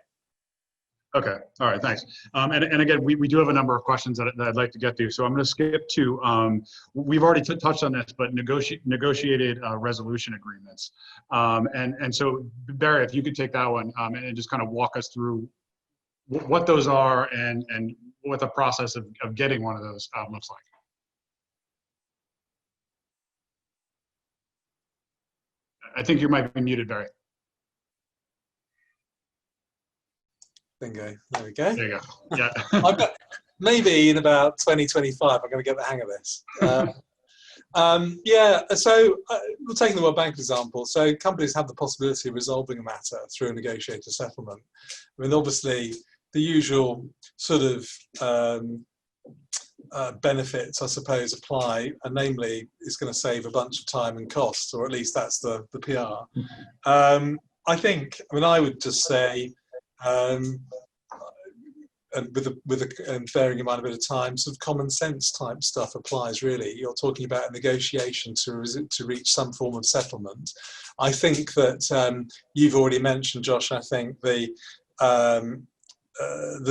Okay. All right. Thanks. And again, we do have a number of questions that I'd like to get to. So I'm going to skip to, we've already touched on this, but negotiated resolution agreements. And so Barry, if you could take that one and just kind of walk us through what those are and what the process of getting one of those looks like. I think you might be muted, Barry. Bingo. There we go. There you go. Yeah. I've got, maybe in about 2025, I'm going to get the hang of this. Yeah, so we're taking the World Bank example. So companies have the possibility of resolving a matter through a negotiated settlement. I mean, obviously, the usual sort of benefits, I suppose, apply, and namely, it's going to save a bunch of time and costs, or at least that's the PR. I think, I mean, I would just say, and bearing in mind a bit of time, sort of common sense type stuff applies really. You're talking about a negotiation to reach some form of settlement. I think that you've already mentioned, Josh, I think the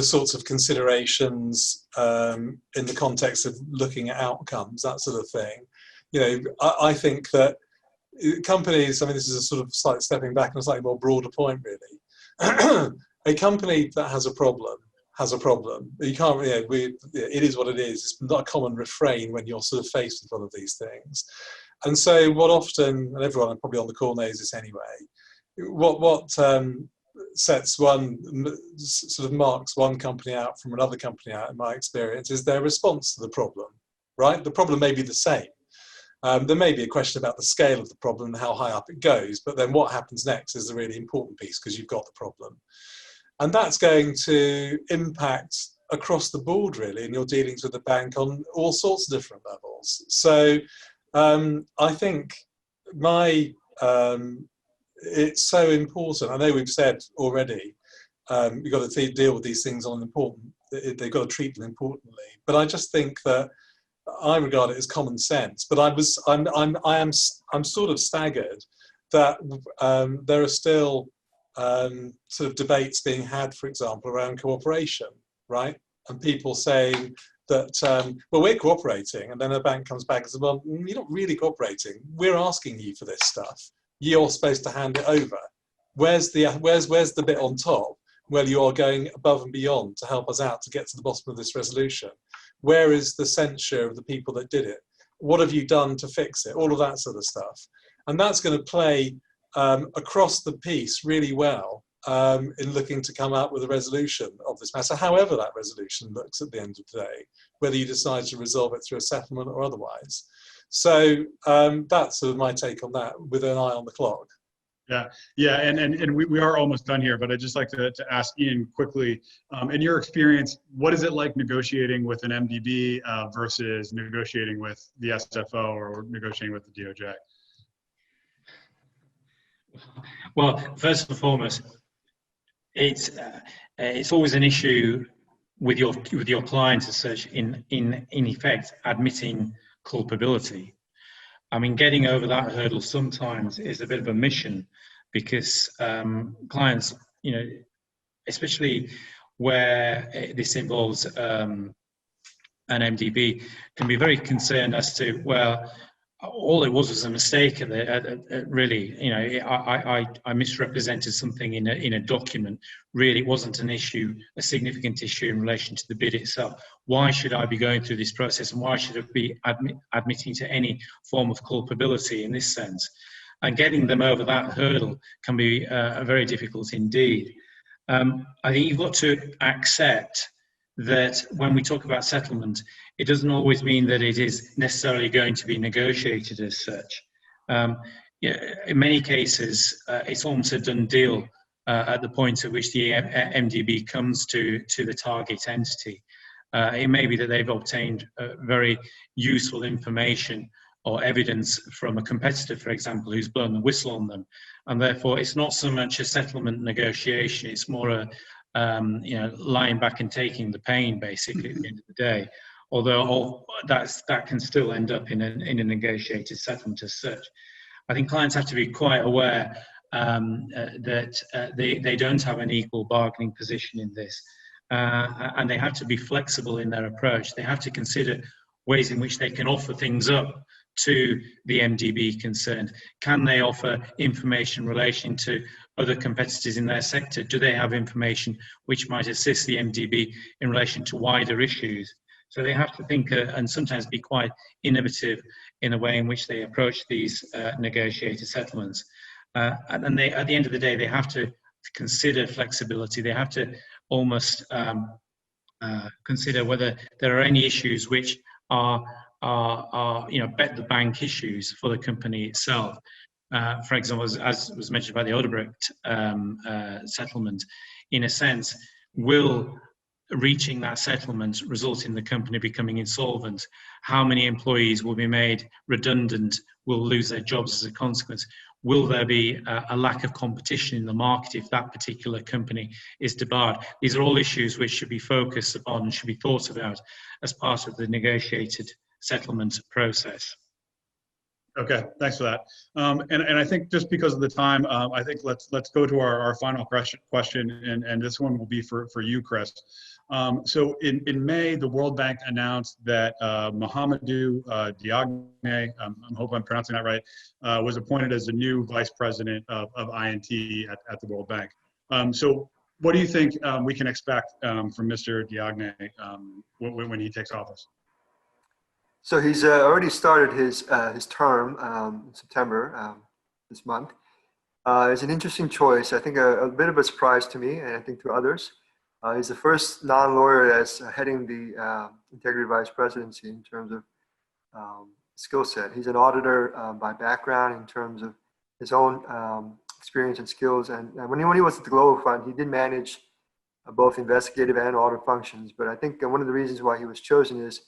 sorts of considerations in the context of looking at outcomes, that sort of thing. You know, I think that companies, I mean, this is a sort of slight stepping back and a slightly more broader point really. A company that has a problem has a problem. You can't, you know, it is what it is. It's not a common refrain when you're sort of faced with one of these things. And so what often, and everyone probably on the call knows this anyway, what sets one, sort of marks one company out from another company out, in my experience, is their response to the problem, right? The problem may be the same. There may be a question about the scale of the problem and how high up it goes, but then what happens next is the really important piece because you've got the problem. And that's going to impact across the board, really, in your dealings with the bank on all sorts of different levels. So I think it's so important. I know we've said already, you've got to deal with these things on they've got to treat them importantly. But I just think that I regard it as common sense. But I'm sort of staggered that there are still sort of debates being had, for example, around cooperation, right? And people saying that, well, we're cooperating, and then a bank comes back and says, well, you're not really cooperating. We're asking you for this stuff. You're supposed to hand it over. Where's the bit on top where you are going above and beyond to help us out to get to the bottom of this resolution? Where is the censure of the people that did it? What have you done to fix it? All of that sort of stuff. And that's going to play across the piece really well in looking to come up with a resolution of this matter, however that resolution looks at the end of the day, whether you decide to resolve it through a settlement or otherwise. So that's sort of my take on that, with an eye on the clock. Yeah, and we are almost done here, but I'd just like to ask Ian quickly, in your experience, what is it like negotiating with an MDB versus negotiating with the SFO or negotiating with the DOJ? Well, first and foremost, it's always an issue with your clients as such, in effect admitting culpability. I mean, getting over that hurdle sometimes is a bit of a mission, because clients, you know, especially where this involves an MDB, can be very concerned as to, well, all it was a mistake. Really, you know, I misrepresented something in a document. Really, it wasn't an issue, a significant issue in relation to the bid itself. Why should I be going through this process, and why should I be admitting to any form of culpability in this sense? And getting them over that hurdle can be very difficult indeed. I think you've got to accept that when we talk about settlement, it doesn't always mean that it is necessarily going to be negotiated as such. In many cases, it's almost a done deal at the point at which the MDB comes to the target entity. It may be that they've obtained very useful information or evidence from a competitor, for example, who's blown the whistle on them. And therefore, it's not so much a settlement negotiation, it's more a you know, lying back and taking the pain, basically, at the end of the day. Although that can still end up in a negotiated settlement as such. I think clients have to be quite aware that they don't have an equal bargaining position in this. And they have to be flexible in their approach. They have to consider ways in which they can offer things up to the MDB concerned. Can they offer information relating to other competitors in their sector? Do they have information which might assist the MDB in relation to wider issues? So they have to think and sometimes be quite innovative in the way in which they approach these negotiated settlements. And they, at the end of the day, they have to consider flexibility. They have to almost consider whether there are any issues which are bet the bank issues for the company itself. For example, as was mentioned by the Odebrecht settlement, in a sense, will reaching that settlement result in the company becoming insolvent? How many employees will be made redundant, will lose their jobs as a consequence? Will there be a lack of competition in the market if that particular company is debarred? These are all issues which should be focused upon and should be thought about as part of the negotiated settlement process. Okay, thanks for that. And I think just because of the time, I think let's go to our final question, and this one will be for you, Chris. So in May, the World Bank announced that Mohamedou Diagne, I hope I'm pronouncing that right, was appointed as the new vice president of INT at the World Bank. So what do you think we can expect from Mr. Diagne when he takes office? So he's already started his term in September this month. It's an interesting choice. I think a bit of a surprise to me, and I think to others. He's the first non-lawyer that's heading the Integrity Vice Presidency in terms of skill set. He's an auditor by background in terms of his own experience and skills. And when he was at the Global Fund, he did manage both investigative and audit functions. But I think one of the reasons why he was chosen is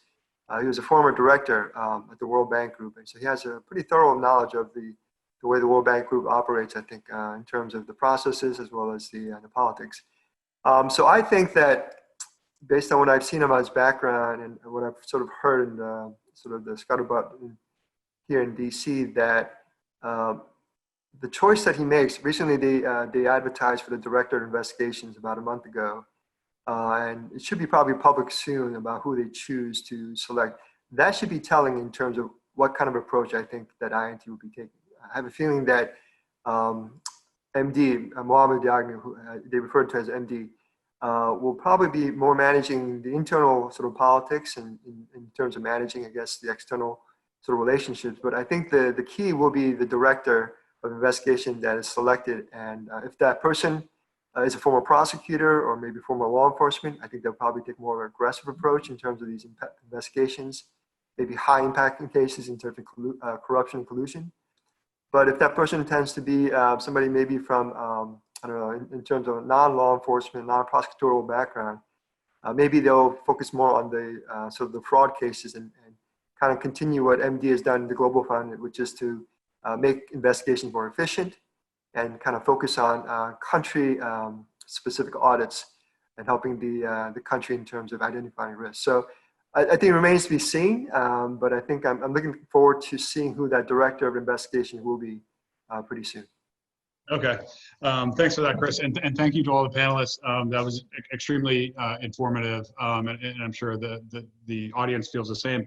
he was a former director at the World Bank Group, and so he has a pretty thorough knowledge of the way the World Bank Group operates, I think, in terms of the processes as well as the politics. So I think that based on what I've seen about his background and what I've sort of heard in sort of the scuttlebutt here in DC, that the choice that he makes, recently they advertised for the Director of Investigations about a month ago, and it should be probably public soon about who they choose to select. That should be telling in terms of what kind of approach I think that INT will be taking. I have a feeling that MD, Mohamed Diagne, who they referred to as MD, will probably be more managing the internal sort of politics and in terms of managing, I guess, the external sort of relationships. But I think the key will be the Director of Investigation that is selected. And if that person is a former prosecutor or maybe former law enforcement, I think they'll probably take more of an aggressive approach in terms of these investigations, maybe high impacting cases in terms of corruption and collusion. But if that person tends to be somebody maybe from, I don't know, in terms of non-law enforcement, non-prosecutorial background, maybe they'll focus more on the sort of the fraud cases and kind of continue what MD has done in the Global Fund, which is to make investigations more efficient and kind of focus on country-specific audits and helping the country in terms of identifying risks. So I think it remains to be seen, but I think I'm looking forward to seeing who that Director of Investigation will be pretty soon. Okay, thanks for that, Chris, and thank you to all the panelists. That was extremely informative, and I'm sure the audience feels the same.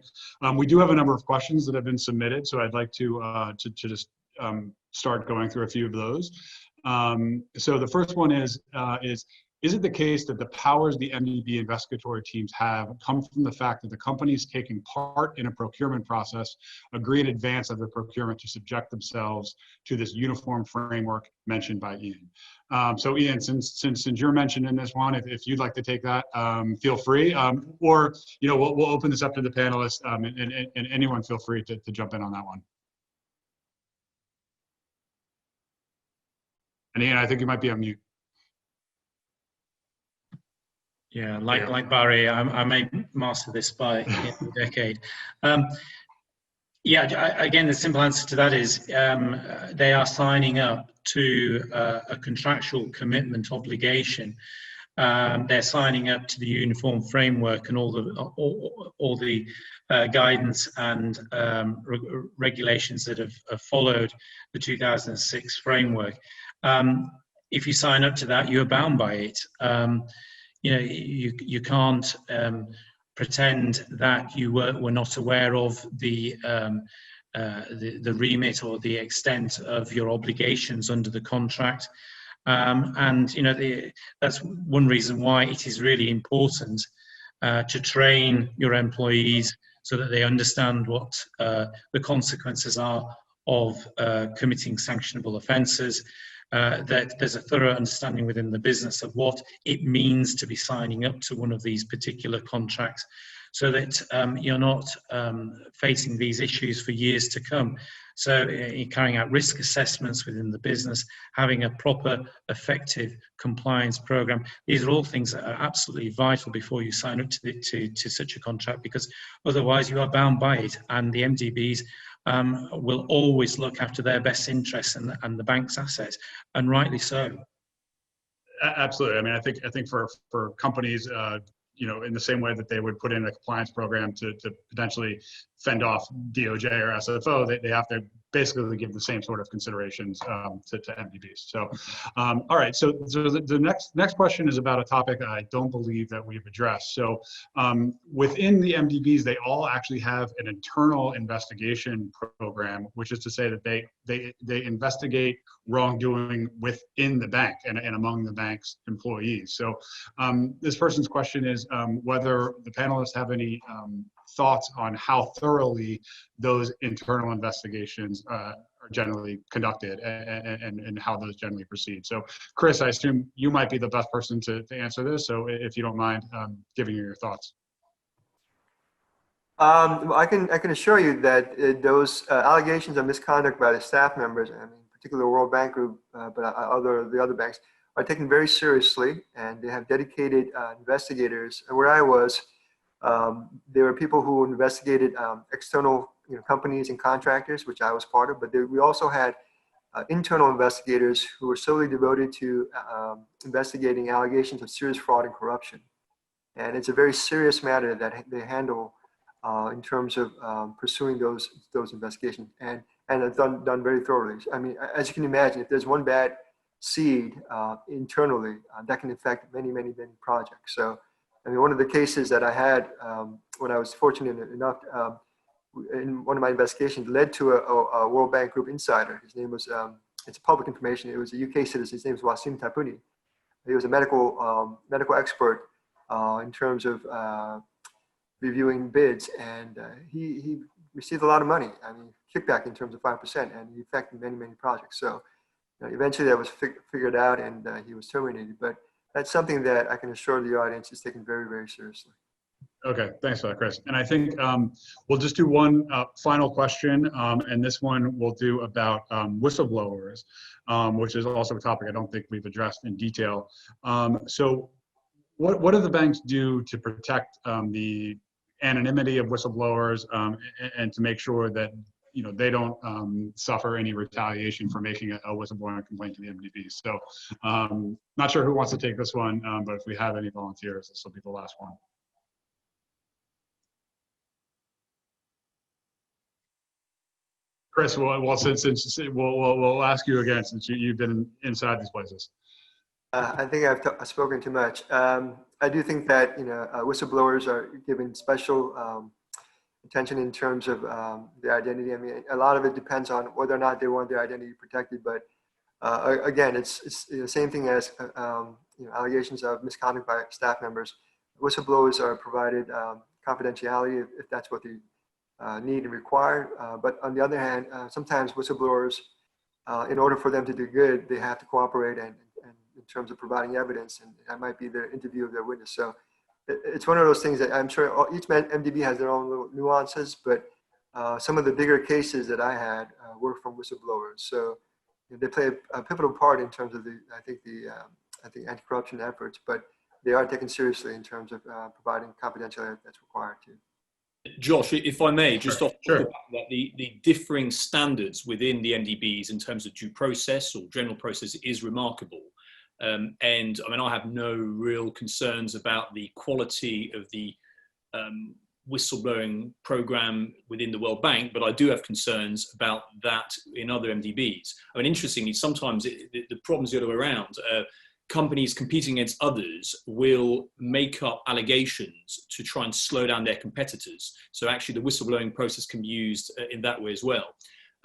We do have a number of questions that have been submitted, so I'd like to just start going through a few of those. So the first one is it the case that the powers the MDB investigatory teams have come from the fact that the companies taking part in a procurement process agree in advance of the procurement to subject themselves to this uniform framework mentioned by Ian? So Ian, since you're mentioned in this one, if you'd like to take that, feel free. Or we'll open this up to the panelists, and anyone feel free to jump in on that one. And Ian, I think you might be on mute. Yeah, like Barry, I may master this by a decade. Again, the simple answer to that is they are signing up to a contractual commitment obligation they're signing up to the uniform framework and all the guidance and regulations that have followed the 2006 framework. If you sign up to that, you're bound by it. You can't pretend that you were not aware of the remit or the extent of your obligations under the contract. That's one reason why it is really important to train your employees so that they understand what the consequences are of committing sanctionable offences, that there's a thorough understanding within the business of what it means to be signing up to one of these particular contracts, so that you're not facing these issues for years to come. So carrying out risk assessments within the business, having a proper, effective compliance program, these are all things that are absolutely vital before you sign up to such a contract, because otherwise you are bound by it, and the MDBs will always look after their best interests and the bank's assets, and rightly so. Absolutely. I mean, I think for companies, in the same way that they would put in a compliance program to potentially fend off DOJ or SFO, they have to basically give the same sort of considerations to MDBs. So, all right. So the next question is about a topic that I don't believe that we've addressed. So within the MDBs, they all actually have an internal investigation program, which is to say that they investigate wrongdoing within the bank and among the bank's employees. So this person's question is whether the panelists have any thoughts on how thoroughly those internal investigations are generally conducted and how those generally proceed. So Chris, I assume you might be the best person to answer this. So if you don't mind giving your thoughts. I can assure you that those allegations of misconduct by the staff members, I mean, particularly World Bank Group, but the other banks, are taken very seriously, and they have dedicated investigators. And where I was, there were people who investigated external companies and contractors, which I was part of, but we also had internal investigators who were solely devoted to investigating allegations of serious fraud and corruption. And it's a very serious matter that they handle in terms of pursuing those investigations, and it's done very thoroughly. I mean, as you can imagine, if there's one bad seed internally, that can affect many projects. So, I mean, one of the cases that I had when I was fortunate enough in one of my investigations led to a World Bank Group insider. His name was, it's public information, it was a UK citizen. His name was Wasim Tapuni. He was a medical expert in terms of reviewing bids, and he received a lot of money. I mean, kickback in terms of 5%, and he affected many projects. So eventually that was figured out, and he was terminated. But that's something that I can assure the audience is taken very seriously. Okay, thanks for that, Chris. And I think we'll just do one final question, and this one we'll do about whistleblowers, which is also a topic I don't think we've addressed in detail. So what do the banks do to protect the anonymity of whistleblowers and to make sure that they don't suffer any retaliation for making a whistleblowing complaint to the MDB? So not sure who wants to take this one, but if we have any volunteers, this will be the last one. Chris, well, since we'll ask you again, since you've been inside these places. I think I've spoken too much. I do think that whistleblowers are given special attention in terms of their identity. I mean, a lot of it depends on whether or not they want their identity protected. But again, it's the same thing as allegations of misconduct by staff members. Whistleblowers are provided confidentiality if that's what they need and require. But on the other hand, sometimes whistleblowers, in order for them to do good, they have to cooperate and in terms of providing evidence, and that might be their interview of their witness. So it's one of those things that I'm sure each MDB has their own little nuances, but some of the bigger cases that I had were from whistleblowers. So they play a pivotal part in terms of I think anti-corruption efforts, but they are taken seriously in terms of providing confidentiality that's required too. Josh, if I may, just off Sure. the back of that, the differing standards within the MDBs in terms of due process or general process is remarkable. And I mean, I have no real concerns about the quality of the whistleblowing program within the World Bank, but I do have concerns about that in other MDBs. I mean, interestingly, sometimes the problem's the other way around. Companies competing against others will make up allegations to try and slow down their competitors. So actually the whistleblowing process can be used in that way as well.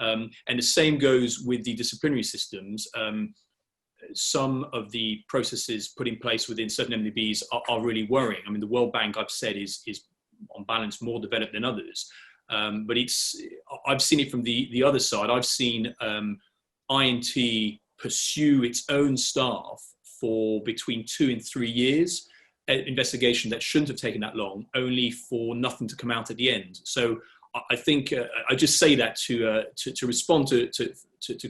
And the same goes with the disciplinary systems. Some of the processes put in place within certain MDBs are really worrying. I mean, the World Bank, I've said, is on balance more developed than others. But I've seen it from the other side. I've seen INT pursue its own staff for between 2 and 3 years, investigation that shouldn't have taken that long, only for nothing to come out at the end. So I think I just say that to respond to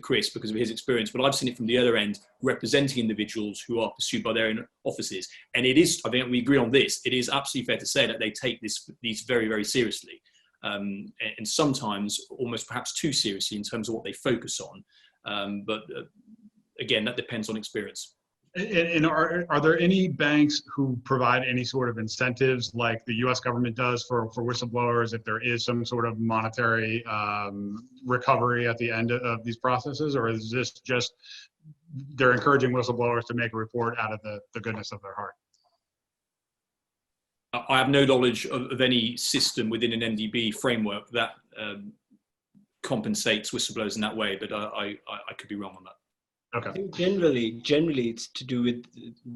Chris because of his experience, but I've seen it from the other end, representing individuals who are pursued by their own offices. And it is, I think we agree on this, it is absolutely fair to say that they take these very, very seriously. And sometimes almost perhaps too seriously in terms of what they focus on. But again, that depends on experience. And are there any banks who provide any sort of incentives like the U.S. government does for whistleblowers if there is some sort of monetary recovery at the end of these processes? Or is this just they're encouraging whistleblowers to make a report out of the goodness of their heart? I have no knowledge of any system within an MDB framework that compensates whistleblowers in that way, but I could be wrong on that. Okay. I think generally it's to do with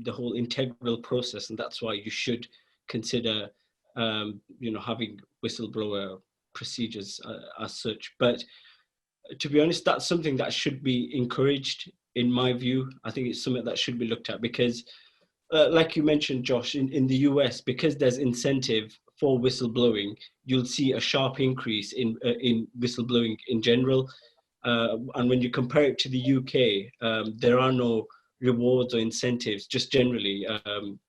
the whole integral process, and that's why you should consider, having whistleblower procedures as such. But to be honest, that's something that should be encouraged, in my view. I think it's something that should be looked at because, like you mentioned, Josh, in the US, because there's incentive for whistleblowing, you'll see a sharp increase in whistleblowing in general. And when you compare it to the UK, there are no rewards or incentives just generally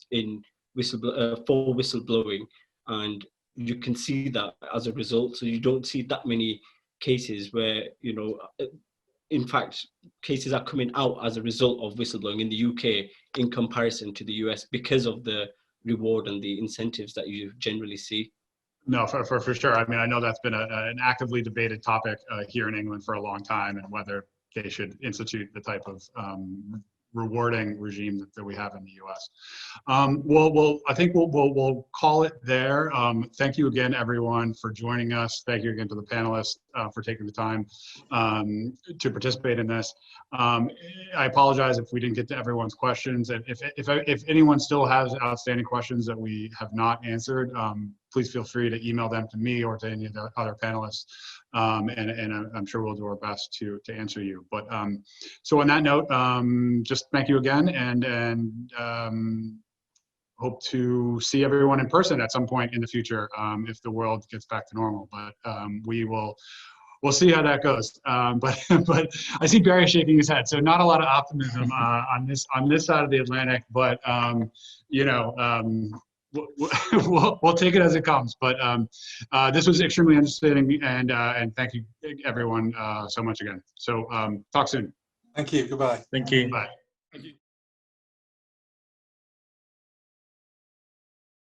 for whistleblowing, and you can see that as a result. So you don't see that many cases where, in fact, cases are coming out as a result of whistleblowing in the UK in comparison to the US because of the reward and the incentives that you generally see. No, for sure. I mean, I know that's been an actively debated topic here in England for a long time, and whether they should institute the type of rewarding regime that we have in the U.S. Well, I think we'll call it there. Thank you again, everyone, for joining us. Thank you again to the panelists for taking the time to participate in this. I apologize if we didn't get to everyone's questions. If anyone still has outstanding questions that we have not answered, please feel free to email them to me or to any of the other panelists, and I'm sure we'll do our best to answer you. But so on that note, just thank you again, and hope to see everyone in person at some point in the future if the world gets back to normal. But we'll see how that goes. But I see Barry shaking his head, so not a lot of optimism on this side of the Atlantic. But we'll take it as it comes. But this was extremely interesting, and thank you everyone so much again. So talk soon. Thank you. Goodbye. Thank you. Bye. Thank you.